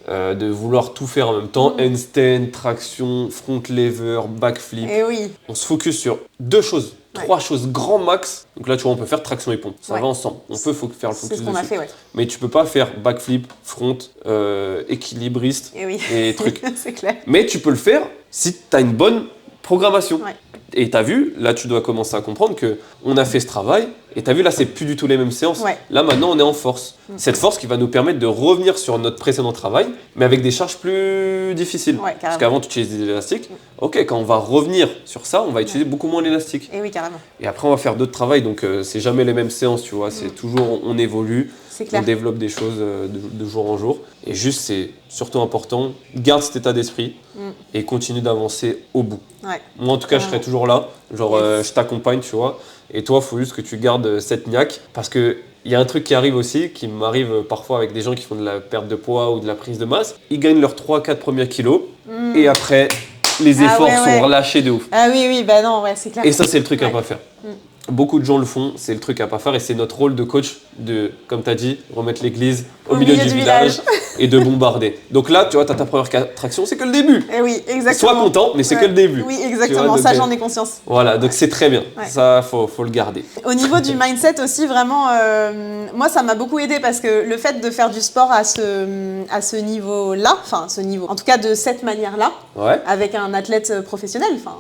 [SPEAKER 2] de vouloir tout faire en même temps, handstand, traction, front lever, backflip.
[SPEAKER 1] Et oui.
[SPEAKER 2] On se focus sur 2 choses, 3 choses grand max. Donc là, tu vois, on peut faire traction et pompe. Ça va ensemble. On peut faire le focus
[SPEAKER 1] C'est ce qu'on
[SPEAKER 2] dessus.
[SPEAKER 1] a fait,
[SPEAKER 2] Mais tu peux pas faire backflip, front, équilibriste et trucs.
[SPEAKER 1] C'est clair.
[SPEAKER 2] Mais tu peux le faire si tu as une bonne programmation.
[SPEAKER 1] Ouais.
[SPEAKER 2] Et tu as vu, là, tu dois commencer à comprendre qu'on a fait ce travail. Et tu as vu, là, c'est plus du tout les mêmes séances.
[SPEAKER 1] Ouais.
[SPEAKER 2] Là, maintenant, on est en force. Cette force qui va nous permettre de revenir sur notre précédent travail, mais avec des charges plus difficiles.
[SPEAKER 1] Ouais,
[SPEAKER 2] Parce qu'avant, tu utilisais des élastiques. Ok, quand on va revenir sur ça, on va utiliser beaucoup moins l'élastique.
[SPEAKER 1] Et oui, carrément.
[SPEAKER 2] Et après, on va faire d'autres travails. Donc, c'est jamais les mêmes séances, tu vois. C'est toujours, on évolue.
[SPEAKER 1] C'est clair.
[SPEAKER 2] On développe des choses de jour en jour. Et juste, c'est surtout important, garde cet état d'esprit et continue d'avancer au bout.
[SPEAKER 1] Ouais.
[SPEAKER 2] Moi, en tout cas, je serai toujours là. Genre, je t'accompagne, tu vois. Et toi, il faut juste que tu gardes cette niaque. Parce qu'il y a un truc qui arrive aussi, qui m'arrive parfois avec des gens qui font de la perte de poids ou de la prise de masse. Ils gagnent leurs 3-4 premiers kilos. Et après, les efforts sont relâchés de ouf.
[SPEAKER 1] Ah oui, bah non, ouais, c'est clair.
[SPEAKER 2] Et ça, c'est le truc à pas faire. Beaucoup de gens le font, c'est le truc à pas faire et c'est notre rôle de coach de, comme tu as dit, remettre l'église au milieu du village et de bombarder. Donc là, tu vois, tu as ta première traction, c'est que le début.
[SPEAKER 1] Et oui, exactement.
[SPEAKER 2] Sois content, mais c'est que le début.
[SPEAKER 1] Oui, exactement, ça j'en ai conscience.
[SPEAKER 2] Voilà, donc c'est très bien, ça faut le garder.
[SPEAKER 1] Au niveau du mindset aussi, vraiment, moi ça m'a beaucoup aidé parce que le fait de faire du sport à ce niveau-là, enfin ce niveau, en tout cas de cette manière-là, avec un athlète professionnel, enfin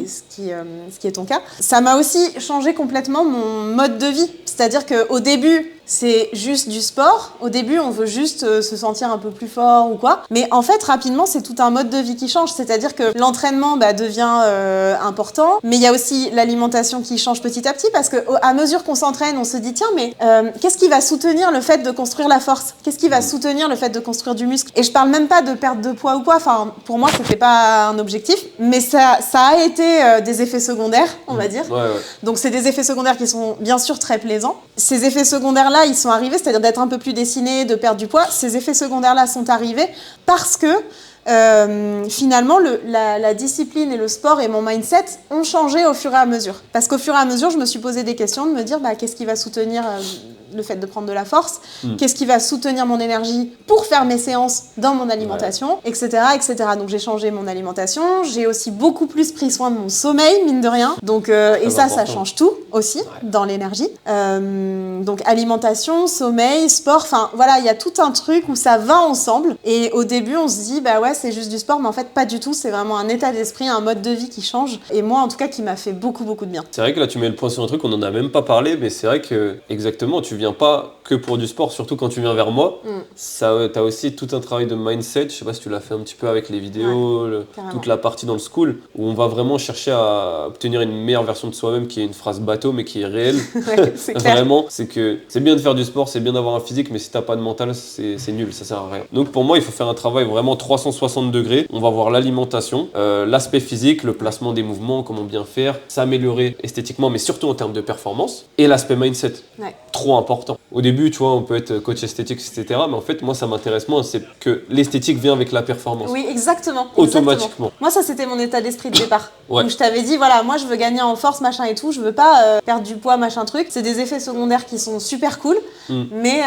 [SPEAKER 1] ce qui est ton cas, ça m'a aussi changé complètement mon mode de vie. C'est-à-dire qu'au début, c'est juste du sport. Au début, on veut juste se sentir un peu plus fort ou quoi. Mais en fait, rapidement, c'est tout un mode de vie qui change. C'est-à-dire que l'entraînement devient important. Mais il y a aussi l'alimentation qui change petit à petit parce qu'à mesure qu'on s'entraîne, on se dit tiens, mais qu'est-ce qui va soutenir le fait de construire la force? Qu'est-ce qui va soutenir le fait de construire du muscle? Et je parle même pas de perte de poids ou quoi. Enfin, pour moi, c'était pas un objectif. Mais ça a été des effets secondaires, on va dire. Donc, c'est des effets secondaires qui sont bien sûr très plaisants. Ces effets secondaires-là, ils sont arrivés, c'est-à-dire d'être un peu plus dessiné, de perdre du poids. Ces effets secondaires-là sont arrivés parce que finalement, la discipline et le sport et mon mindset ont changé au fur et à mesure. Parce qu'au fur et à mesure, je me suis posé des questions de me dire qu'est-ce qui va soutenir le fait de prendre de la force, qu'est-ce qui va soutenir mon énergie pour faire mes séances dans mon alimentation, etc., etc. Donc j'ai changé mon alimentation, j'ai aussi beaucoup plus pris soin de mon sommeil, mine de rien. Donc, et ça change tout aussi dans l'énergie. Donc alimentation, sommeil, sport, enfin voilà, il y a tout un truc où ça va ensemble. Et au début, on se dit, c'est juste du sport, mais en fait pas du tout, c'est vraiment un état d'esprit, un mode de vie qui change. Et moi, en tout cas, qui m'a fait beaucoup, beaucoup de bien.
[SPEAKER 2] C'est vrai que là, tu mets le point sur un truc, on n'en a même pas parlé, mais c'est vrai que, exactement, tu viens pas que pour du sport, surtout quand tu viens vers moi. T'as aussi tout un travail de mindset, je sais pas si tu l'as fait un petit peu avec les vidéos, toute la partie dans le school, où on va vraiment chercher à obtenir une meilleure version de soi-même, qui est une phrase bateau, mais qui est réelle.
[SPEAKER 1] C'est clair.
[SPEAKER 2] Vraiment, c'est que c'est bien de faire du sport, c'est bien d'avoir un physique, mais si t'as pas de mental, c'est nul, ça sert à rien. Donc pour moi, il faut faire un travail vraiment 360 degrés. On va voir l'alimentation, l'aspect physique, le placement des mouvements, comment bien faire, s'améliorer esthétiquement, mais surtout en termes de performance, et l'aspect mindset. Trop important. Au début, tu vois, on peut être coach esthétique, etc. Mais en fait, moi, ça m'intéresse moins, c'est que l'esthétique vient avec la performance.
[SPEAKER 1] Oui, exactement.
[SPEAKER 2] Automatiquement.
[SPEAKER 1] Moi, ça, c'était mon état d'esprit de départ. Donc, je t'avais dit, voilà, moi, je veux gagner en force, machin et tout. Je veux pas perdre du poids, machin truc. C'est des effets secondaires qui sont super cool. Mais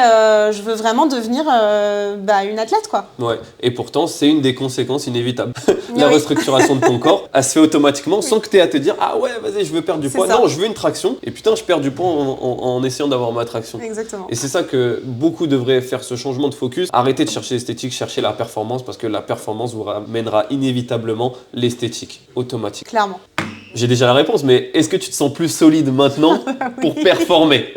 [SPEAKER 1] je veux vraiment devenir une athlète, quoi.
[SPEAKER 2] Ouais. Et pourtant, c'est une des conséquences inévitables. La restructuration de ton corps, elle se fait automatiquement sans que tu aies à te dire, ah ouais, vas-y, je veux perdre du poids. Non, je veux une traction. Et putain, je perds du poids en essayant d'avoir ma traction.
[SPEAKER 1] Exactement.
[SPEAKER 2] Et c'est ça que beaucoup devraient faire, ce changement de focus. Arrêtez de chercher l'esthétique, cherchez la performance, parce que la performance vous ramènera inévitablement l'esthétique, automatique.
[SPEAKER 1] Clairement.
[SPEAKER 2] J'ai déjà la réponse, mais est-ce que tu te sens plus solide maintenant pour performer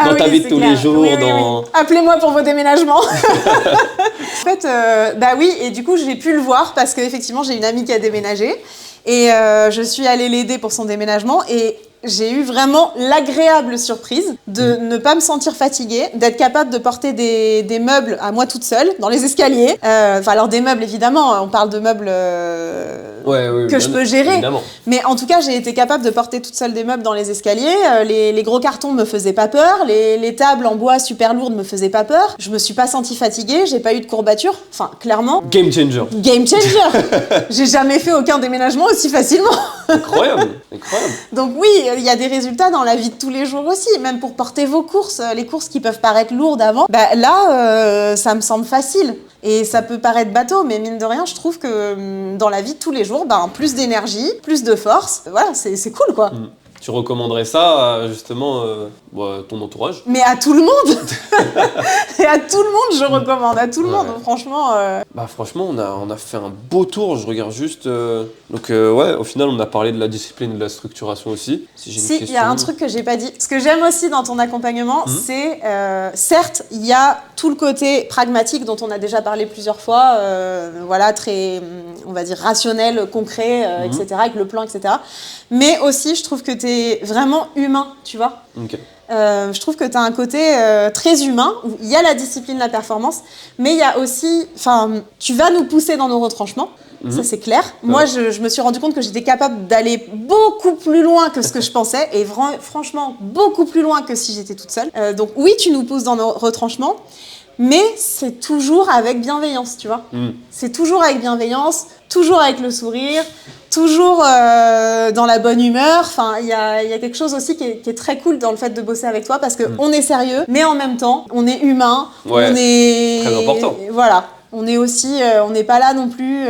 [SPEAKER 2] dans ta vie de tous les jours
[SPEAKER 1] Appelez-moi pour vos déménagements. En fait, oui, et du coup, j'ai pu le voir parce qu'effectivement, j'ai une amie qui a déménagé et je suis allée l'aider pour son déménagement et j'ai eu vraiment l'agréable surprise de ne pas me sentir fatiguée, d'être capable de porter des meubles à moi toute seule dans les escaliers. Alors des meubles évidemment, on parle de meubles que je peux gérer. Évidemment. Mais en tout cas, j'ai été capable de porter toute seule des meubles dans les escaliers. Les gros cartons me faisaient pas peur, les tables en bois super lourdes me faisaient pas peur. Je me suis pas sentie fatiguée, j'ai pas eu de courbatures. Enfin, clairement.
[SPEAKER 2] Game changer.
[SPEAKER 1] Game changer. J'ai jamais fait aucun déménagement aussi facilement.
[SPEAKER 2] Incroyable.
[SPEAKER 1] Donc oui, y a des résultats dans la vie de tous les jours aussi, même pour porter vos courses, les courses qui peuvent paraître lourdes avant. Bah, là, ça me semble facile. Et ça peut paraître bateau, mais mine de rien, je trouve que dans la vie de tous les jours, plus d'énergie, plus de force, voilà, c'est cool, quoi.
[SPEAKER 2] Tu recommanderais ça à justement ton entourage?
[SPEAKER 1] Mais à tout le monde. Et à tout le monde, je recommande, à tout le monde, franchement.
[SPEAKER 2] Franchement, on a fait un beau tour, je regarde juste. Donc au final, on a parlé de la discipline et de la structuration aussi.
[SPEAKER 1] Si, il y a un truc que j'ai pas dit. Ce que j'aime aussi dans ton accompagnement, c'est, certes, il y a tout le côté pragmatique dont on a déjà parlé plusieurs fois, très, on va dire, rationnel, concret, etc., avec le plan, etc. Mais aussi, je trouve que tu es vraiment humain, tu vois.
[SPEAKER 2] Okay.
[SPEAKER 1] Je trouve que tu as un côté très humain, où il y a la discipline, la performance, mais il y a aussi, tu vas nous pousser dans nos retranchements, ça c'est clair. Moi, je me suis rendu compte que j'étais capable d'aller beaucoup plus loin que ce que je pensais, et franchement, beaucoup plus loin que si j'étais toute seule. Donc oui, tu nous pousses dans nos retranchements, mais c'est toujours avec bienveillance, tu vois. C'est toujours avec bienveillance, toujours avec le sourire, toujours dans la bonne humeur. Enfin, il y a quelque chose aussi qui est très cool dans le fait de bosser avec toi, parce qu'on est sérieux, mais en même temps, on est humain.
[SPEAKER 2] Ouais,
[SPEAKER 1] on est
[SPEAKER 2] très important.
[SPEAKER 1] Voilà. On est aussi, on n'est pas là non plus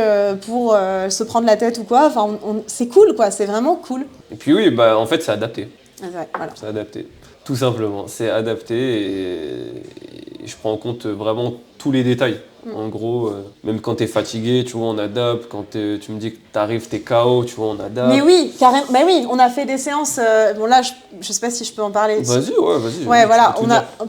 [SPEAKER 1] pour se prendre la tête ou quoi. Enfin, c'est cool, quoi. C'est vraiment cool.
[SPEAKER 2] Et puis oui, en fait, c'est adapté.
[SPEAKER 1] Ouais, voilà.
[SPEAKER 2] C'est adapté. Tout simplement, c'est adapté et je prends en compte vraiment tous les détails. En gros, même quand t'es fatigué, tu vois, on adapte. Quand tu me dis que t'arrives, t'es KO, tu vois, on adapte.
[SPEAKER 1] Mais oui, carrément. Mais oui, on a fait des séances. Bon là, je sais pas si je peux en parler.
[SPEAKER 2] Vas-y.
[SPEAKER 1] Ouais, voilà.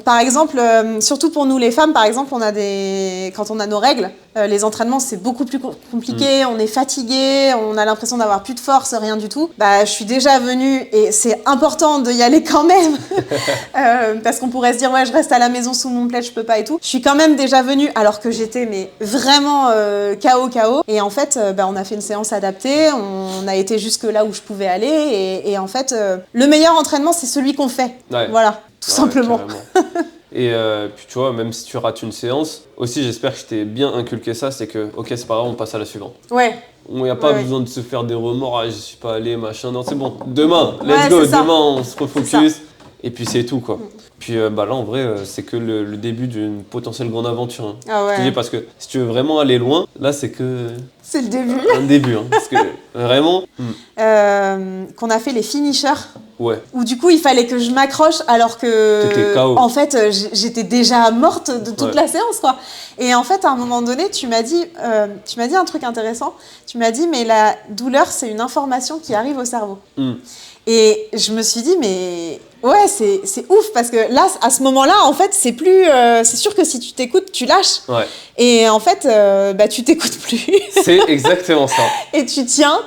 [SPEAKER 1] Par exemple, surtout pour nous les femmes, par exemple, quand on a nos règles, les entraînements c'est beaucoup plus compliqué. On est fatigué, on a l'impression d'avoir plus de force, rien du tout. Bah, je suis déjà venue et c'est important d'y aller quand même, parce qu'on pourrait se dire ouais, je reste à la maison sous mon plaid, je peux pas et tout. Je suis quand même déjà venue alors que j'étais vraiment KO. Et en fait, on a fait une séance adaptée, on a été jusque là où je pouvais aller. Et en fait, le meilleur entraînement, c'est celui qu'on fait. Ouais. Voilà, tout simplement.
[SPEAKER 2] Et puis tu vois, même si tu rates une séance, aussi j'espère que je t'ai bien inculqué ça, c'est que ok, c'est pas grave, on passe à la suivante.
[SPEAKER 1] Ouais.
[SPEAKER 2] Il n'y a pas besoin de se faire des remords, j'y suis pas allé, machin. Non, c'est bon, demain, let's go, demain on se refocus. Et puis c'est tout, quoi. Puis là, en vrai, c'est que le début d'une potentielle grande aventure. Hein.
[SPEAKER 1] Ah ouais.
[SPEAKER 2] Je te dis, parce que si tu veux vraiment aller loin, là, c'est que...
[SPEAKER 1] C'est le début.
[SPEAKER 2] Un début, hein, parce que vraiment...
[SPEAKER 1] Qu'on a fait les finishers.
[SPEAKER 2] Ouais.
[SPEAKER 1] Où du coup, il fallait que je m'accroche alors que...
[SPEAKER 2] T'étais KO.
[SPEAKER 1] En fait, j'étais déjà morte de toute la séance, quoi. Et en fait, à un moment donné, tu m'as dit un truc intéressant. Tu m'as dit, mais la douleur, c'est une information qui arrive au cerveau. Et je me suis dit, mais ouais, c'est ouf, parce que là, à ce moment-là, en fait, c'est plus... c'est sûr que si tu t'écoutes, tu lâches. Ouais. Et en fait, tu t'écoutes plus.
[SPEAKER 2] C'est exactement ça.
[SPEAKER 1] Et tu tiens.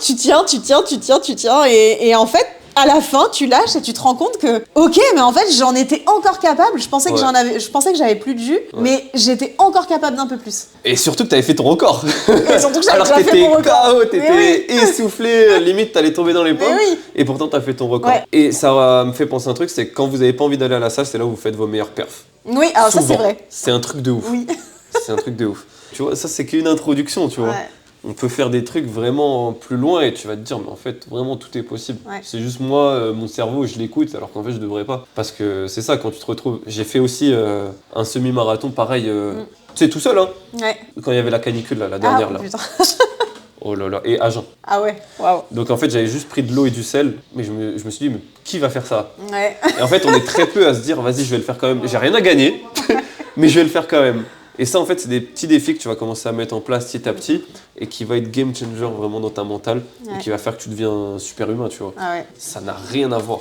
[SPEAKER 1] Et en fait, à la fin, tu lâches et tu te rends compte que, ok, mais en fait, j'en étais encore capable. Je pensais que j'avais plus de jus, mais j'étais encore capable d'un peu plus.
[SPEAKER 2] Et surtout que t'avais fait ton record.
[SPEAKER 1] Et surtout que j'avais déjà fait mon record.
[SPEAKER 2] Alors que t'étais KO, t'étais essoufflé, limite t'allais tomber dans les pommes. Et pourtant t'as fait ton record. Ouais. Et ça me fait penser à un truc, c'est que quand vous avez pas envie d'aller à la salle, c'est là où vous faites vos meilleurs perfs.
[SPEAKER 1] Oui, alors souvent. Ça c'est vrai.
[SPEAKER 2] C'est un truc de ouf. Oui. C'est un truc de ouf. Tu vois, ça c'est qu'une introduction, tu vois. Ouais. On peut faire des trucs vraiment plus loin et tu vas te dire, mais en fait, vraiment, tout est possible. Ouais. C'est juste moi, mon cerveau, je l'écoute, alors qu'en fait, je devrais pas. Parce que c'est ça, quand tu te retrouves... J'ai fait aussi un semi-marathon, pareil, tu sais, tout seul, hein. Ouais. Quand il y avait la canicule, là, la dernière, là. Putain. Oh là là, et à jeun.
[SPEAKER 1] Ah ouais, waouh.
[SPEAKER 2] Donc en fait, j'avais juste pris de l'eau et du sel, mais je me suis dit, mais qui va faire ça? Ouais. Et en fait, on est très peu à se dire, vas-y, je vais le faire quand même. J'ai rien à gagner, mais je vais le faire quand même. Et ça, en fait, c'est des petits défis que tu vas commencer à mettre en place petit à petit et qui va être game changer vraiment dans ta mentale et qui va faire que tu deviens super humain, tu vois. Ah ouais. Ça n'a rien à voir.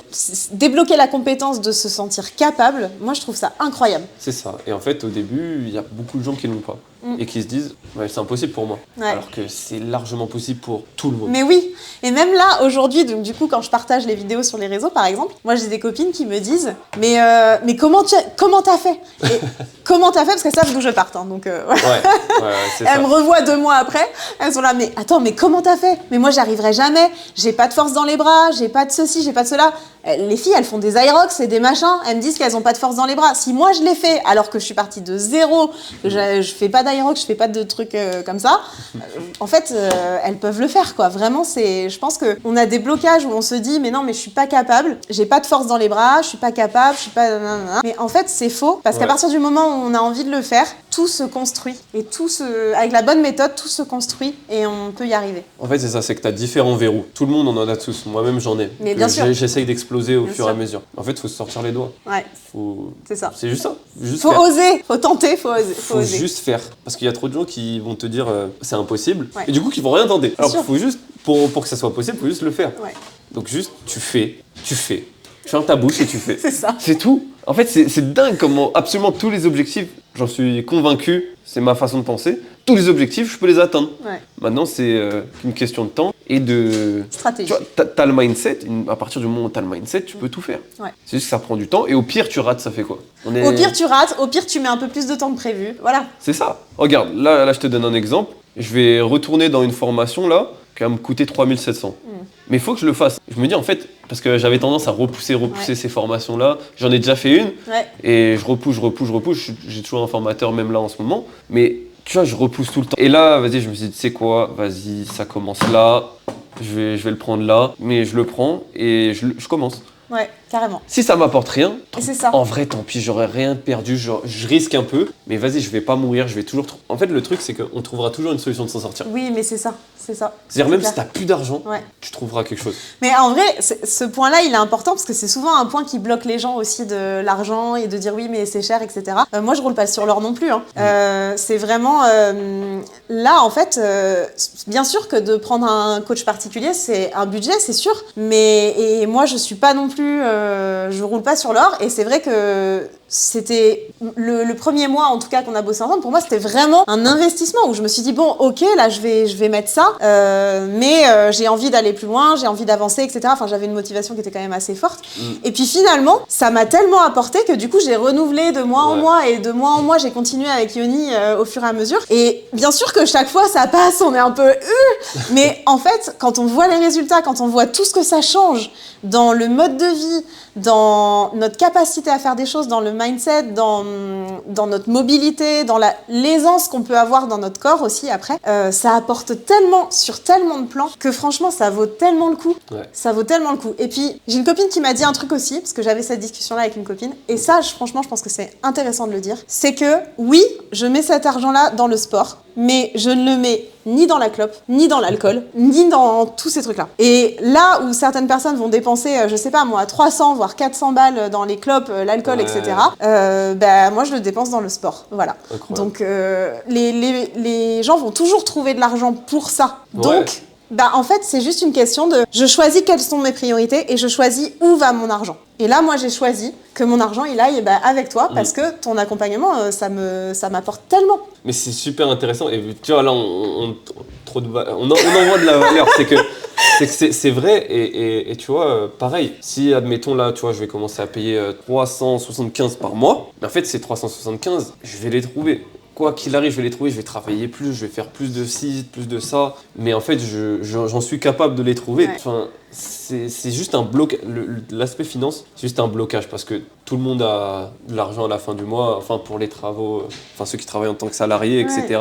[SPEAKER 1] Débloquer la compétence de se sentir capable, moi, je trouve ça incroyable.
[SPEAKER 2] C'est ça. Et en fait, au début, il y a beaucoup de gens qui ne l'ont pas et qui se disent, ouais, c'est impossible pour moi. Ouais. Alors que c'est largement possible pour tout le monde.
[SPEAKER 1] Mais oui. Et même là, aujourd'hui, donc, du coup, quand je partage les vidéos sur les réseaux, par exemple, moi, j'ai des copines qui me disent, mais comment t'as fait? Et comment t'as fait? Parce qu'elles savent d'où je parte. Hein, donc,
[SPEAKER 2] ouais, c'est ça.
[SPEAKER 1] Elles me revoient 2 mois après. Elles sont là, mais attends, mais comment t'as fait? Mais moi, j'arriverai jamais. J'ai pas de force dans les bras, j'ai pas de ceci, j'ai pas de cela. Les filles, elles font des aerox et des machins. Elles me disent qu'elles ont pas de force dans les bras. Si moi, je l'ai fait, alors que je suis partie de zéro, que je fais pas d'aerox, je fais pas de trucs comme ça, en fait, elles peuvent le faire, quoi. Vraiment, je pense qu'on a des blocages où on se dit, mais non, mais je suis pas capable, j'ai pas de force dans les bras, je suis pas capable, je suis pas... Mais en fait, c'est faux, parce qu'à partir du moment où on a envie de le faire, tout se construit. Et avec la bonne méthode, tout se construit et on peut y arriver.
[SPEAKER 2] En fait, c'est ça, c'est que tu as différents verrous. Tout le monde en a tous. Moi-même, j'en ai.
[SPEAKER 1] Mais bien sûr.
[SPEAKER 2] J'essaye d'exploser au fur et à mesure. En fait, il faut se sortir les doigts.
[SPEAKER 1] Ouais. C'est ça.
[SPEAKER 2] C'est juste ça.
[SPEAKER 1] Faut oser, faut tenter, faut oser.
[SPEAKER 2] Faut juste faire. Parce qu'il y a trop de gens qui vont te dire c'est impossible.
[SPEAKER 1] Ouais.
[SPEAKER 2] Et du coup, qui vont rien tenter. Alors qu'il faut juste, pour que ça soit possible, il faut juste le faire.
[SPEAKER 1] Ouais.
[SPEAKER 2] Donc juste, tu fais. Tu fermes ta bouche et tu fais.
[SPEAKER 1] C'est ça.
[SPEAKER 2] C'est tout. En fait, c'est dingue comment absolument tous les objectifs, j'en suis convaincu, c'est ma façon de penser, tous les objectifs, je peux les atteindre.
[SPEAKER 1] Ouais.
[SPEAKER 2] Maintenant, c'est une question de temps et de...
[SPEAKER 1] Stratégie.
[SPEAKER 2] Tu vois, t'as le mindset, à partir du moment où t'as le mindset, tu peux tout faire.
[SPEAKER 1] Ouais.
[SPEAKER 2] C'est juste que ça prend du temps et au pire, tu rates, ça fait quoi?
[SPEAKER 1] Au pire, tu rates, au pire, tu mets un peu plus de temps que prévu. Voilà.
[SPEAKER 2] C'est ça. Regarde, là, je te donne un exemple. Je vais retourner dans une formation, là, qui va me coûter 3700. Mais il faut que je le fasse. Je me dis, en fait, parce que j'avais tendance à repousser ces formations-là. J'en ai déjà fait une.
[SPEAKER 1] Ouais.
[SPEAKER 2] Et je repousse. J'ai toujours un formateur, même là, en ce moment. Mais tu vois, je repousse tout le temps. Et là, vas-y, je me suis dit, tu sais quoi, vas-y, ça commence là. Je vais le prendre là. Mais je le prends et je commence.
[SPEAKER 1] Ouais, carrément.
[SPEAKER 2] Si ça m'apporte rien,
[SPEAKER 1] Et c'est ça.
[SPEAKER 2] En vrai, tant pis, j'aurais rien perdu. Je risque un peu. Mais vas-y, je vais pas mourir. Je vais toujours... En fait, le truc, c'est qu'on trouvera toujours une solution de s'en sortir.
[SPEAKER 1] Oui, mais c'est ça.
[SPEAKER 2] C'est-à-dire, même
[SPEAKER 1] clair.
[SPEAKER 2] si t'as plus d'argent,
[SPEAKER 1] Ouais.
[SPEAKER 2] tu trouveras quelque chose.
[SPEAKER 1] Mais en vrai, ce point-là, il est important parce que c'est souvent un point qui bloque les gens aussi de l'argent et de dire oui, mais c'est cher, etc. Moi, je roule pas sur l'or non plus. Hein. C'est vraiment... là, en fait, bien sûr que de prendre un coach particulier, c'est un budget, c'est sûr. Et moi, je suis pas non plus... je roule pas sur l'or. Et c'est vrai que c'était le premier mois, en tout cas, qu'on a bossé ensemble. Pour moi, c'était vraiment un investissement où je me suis dit, bon, ok, là, je vais mettre ça. Mais j'ai envie d'aller plus loin, j'ai envie d'avancer, etc. Enfin, j'avais une motivation qui était quand même assez forte. Et puis finalement, ça m'a tellement apporté que du coup, j'ai renouvelé de mois en mois et de mois en mois, j'ai continué avec Yoni au fur et à mesure. Et bien sûr que chaque fois, ça passe, on est un peu mais en fait, quand on voit les résultats, quand on voit tout ce que ça change dans le mode de vie, dans notre capacité à faire des choses, dans le mindset, dans notre mobilité, dans l'aisance qu'on peut avoir dans notre corps aussi après, ça apporte tellement, sur tellement de plans, que franchement, ça vaut tellement le coup.
[SPEAKER 2] Ouais.
[SPEAKER 1] Ça vaut tellement le coup. Et puis, j'ai une copine qui m'a dit un truc aussi, parce que j'avais cette discussion-là avec une copine, et ça, franchement, je pense que c'est intéressant de le dire, c'est que, oui, je mets cet argent-là dans le sport, mais je ne le mets ni dans la clope, ni dans l'alcool, ni dans tous ces trucs-là. Et là où certaines personnes vont dépenser, je sais pas moi, 300 voire 400 balles dans les clopes, l'alcool, etc., moi je le dépense dans le sport. Voilà.
[SPEAKER 2] Incroyable.
[SPEAKER 1] Donc les gens vont toujours trouver de l'argent pour ça. Donc, en fait, c'est juste une question de je choisis quelles sont mes priorités et je choisis où va mon argent. Et là, moi, j'ai choisi que mon argent, il aille avec toi parce que ton accompagnement, ça m'apporte tellement.
[SPEAKER 2] Mais c'est super intéressant. Et tu vois, là, on envoie de la valeur. C'est vrai. Et tu vois, pareil, si, admettons, là, tu vois, je vais commencer à payer 375 par mois, mais en fait, ces 375, je vais les trouver. Quoi qu'il arrive, je vais les trouver, je vais travailler plus, je vais faire plus de ci, plus de ça. Mais en fait, j'en suis capable de les trouver. Ouais. Enfin, c'est juste un blocage. L'aspect finance, c'est juste un blocage parce que tout le monde a de l'argent à la fin du mois, enfin pour les travaux, enfin ceux qui travaillent en tant que salariés, etc.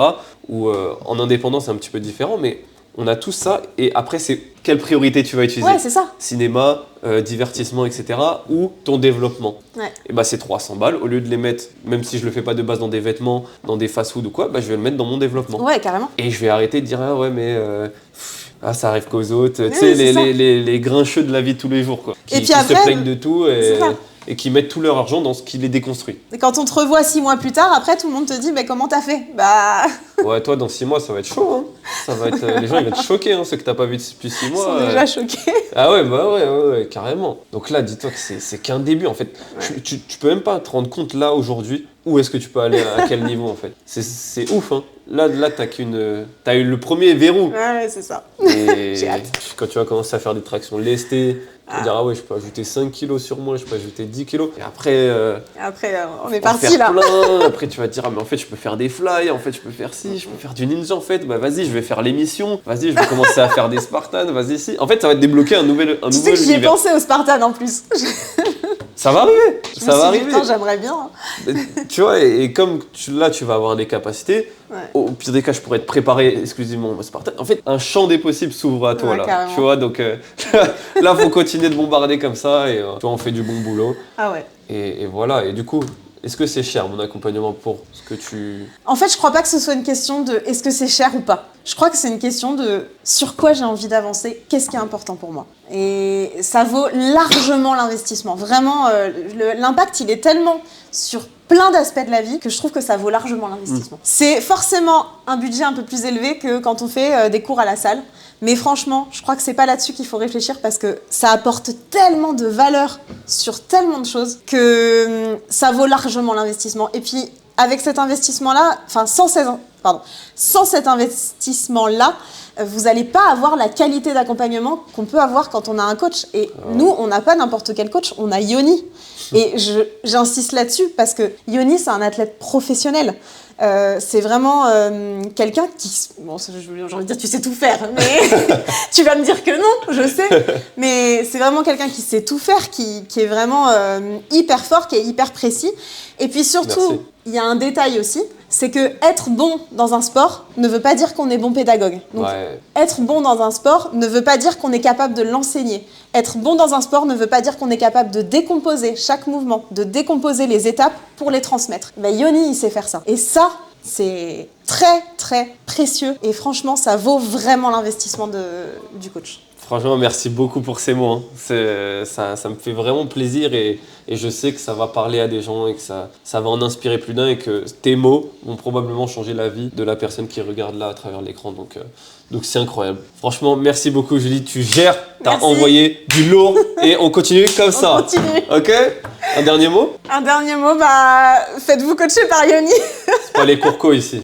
[SPEAKER 2] Ou en indépendant, c'est un petit peu différent, mais on a tout ça. Et après, c'est quelle priorité tu vas utiliser.
[SPEAKER 1] Ouais, c'est ça.
[SPEAKER 2] Cinéma, divertissement, etc. ou ton développement. Ouais. Et c'est 300 balles. Au lieu de les mettre, même si je le fais pas de base dans des vêtements, dans des fast-food ou quoi, je vais le mettre dans mon développement.
[SPEAKER 1] Ouais, carrément.
[SPEAKER 2] Et je vais arrêter de dire ah ouais mais ça arrive qu'aux autres. Tu sais les grincheux de la vie de tous les jours quoi. Qui se plaignent de tout et qui mettent tout leur argent dans ce qui les déconstruit.
[SPEAKER 1] Et quand on te revoit 6 mois plus tard, après tout le monde te dit comment t'as fait ?
[SPEAKER 2] Ouais, toi dans 6 mois ça va être chaud. Hein. Ça va être, les gens ils vont être choqués, hein, ceux que t'as pas vu depuis 6 mois.
[SPEAKER 1] Ils sont déjà choqués.
[SPEAKER 2] Ah ouais, ouais, carrément. Donc là, dis-toi que c'est qu'un début en fait. Ouais. Tu peux même pas te rendre compte là aujourd'hui où est-ce que tu peux aller, à quel niveau en fait. C'est ouf, hein. Là t'as eu le premier verrou.
[SPEAKER 1] Ouais, c'est ça.
[SPEAKER 2] Et
[SPEAKER 1] J'ai hâte.
[SPEAKER 2] quand tu vas commencer à faire des tractions lestées, tu vas dire ah ouais, je peux ajouter 5 kilos sur moi, je peux ajouter 10 kilos. Et après,
[SPEAKER 1] On est
[SPEAKER 2] en
[SPEAKER 1] parti
[SPEAKER 2] faire
[SPEAKER 1] là.
[SPEAKER 2] plein. Après tu vas te dire ah mais en fait je peux faire des fly, en fait je peux faire ci, je peux faire du ninja en fait. Bah vas-y, je vais faire l'émission. Vas-y, je vais commencer à faire des Spartans. Vas-y si. En fait, ça va te débloquer un nouvel
[SPEAKER 1] Tu sais que j'y ai
[SPEAKER 2] univers.
[SPEAKER 1] pensé aux Spartans en plus.
[SPEAKER 2] Ça va arriver.
[SPEAKER 1] Je
[SPEAKER 2] Ça
[SPEAKER 1] me
[SPEAKER 2] va
[SPEAKER 1] suis dit,
[SPEAKER 2] arriver.
[SPEAKER 1] putain, j'aimerais bien.
[SPEAKER 2] Tu vois, et comme là tu vas avoir des capacités,
[SPEAKER 1] Ouais.
[SPEAKER 2] au pire des cas je pourrais te préparer exclusivement au Spartan. En fait, un champ des possibles s'ouvre à toi
[SPEAKER 1] Ouais,
[SPEAKER 2] là.
[SPEAKER 1] carrément.
[SPEAKER 2] Tu vois, donc là faut continuer de bombarder comme ça et tu vois, on fait du bon boulot.
[SPEAKER 1] Ah ouais.
[SPEAKER 2] Et voilà, et du coup, est-ce que c'est cher mon accompagnement pour ce que tu...
[SPEAKER 1] En fait, je crois pas que ce soit une question de est-ce que c'est cher ou pas. Je crois que c'est une question de sur quoi j'ai envie d'avancer, qu'est-ce qui est important pour moi. Et ça vaut largement l'investissement. Vraiment, l'impact, il est tellement sur plein d'aspects de la vie que je trouve que ça vaut largement l'investissement. C'est forcément un budget un peu plus élevé que quand on fait des cours à la salle. Mais franchement, je crois que c'est pas là-dessus qu'il faut réfléchir parce que ça apporte tellement de valeur sur tellement de choses que ça vaut largement l'investissement. Et puis, avec cet investissement-là, enfin, sans cet investissement-là, vous n'allez pas avoir la qualité d'accompagnement qu'on peut avoir quand on a un coach. Et nous, on n'a pas n'importe quel coach, on a Yoni. Et j'insiste là-dessus parce que Yoni, c'est un athlète professionnel. C'est vraiment quelqu'un qui... Bon, j'ai envie de dire tu sais tout faire, mais tu vas me dire que non, je sais. Mais c'est vraiment quelqu'un qui sait tout faire, qui est vraiment hyper fort, qui est hyper précis. Et puis surtout, il y a un détail aussi, c'est que être bon dans un sport ne veut pas dire qu'on est bon pédagogue. Donc, être bon dans un sport ne veut pas dire qu'on est capable de l'enseigner. Être bon dans un sport ne veut pas dire qu'on est capable de décomposer chaque mouvement, de décomposer les étapes pour les transmettre. Ben, Yoni, il sait faire ça. Et ça, c'est très, très précieux. Et franchement, ça vaut vraiment l'investissement du coach.
[SPEAKER 2] Franchement, merci beaucoup pour ces mots. Hein. Ça me fait vraiment plaisir et je sais que ça va parler à des gens et que ça va en inspirer plus d'un et que tes mots vont probablement changer la vie de la personne qui regarde là à travers l'écran. Donc c'est incroyable. Franchement, merci beaucoup Julie, tu gères, t'as envoyé du lourd et on continue comme ça.
[SPEAKER 1] On continue.
[SPEAKER 2] Ok ? Un dernier mot ?
[SPEAKER 1] Un dernier mot, faites-vous coacher par Yoni.
[SPEAKER 2] C'est pas les courcos ici.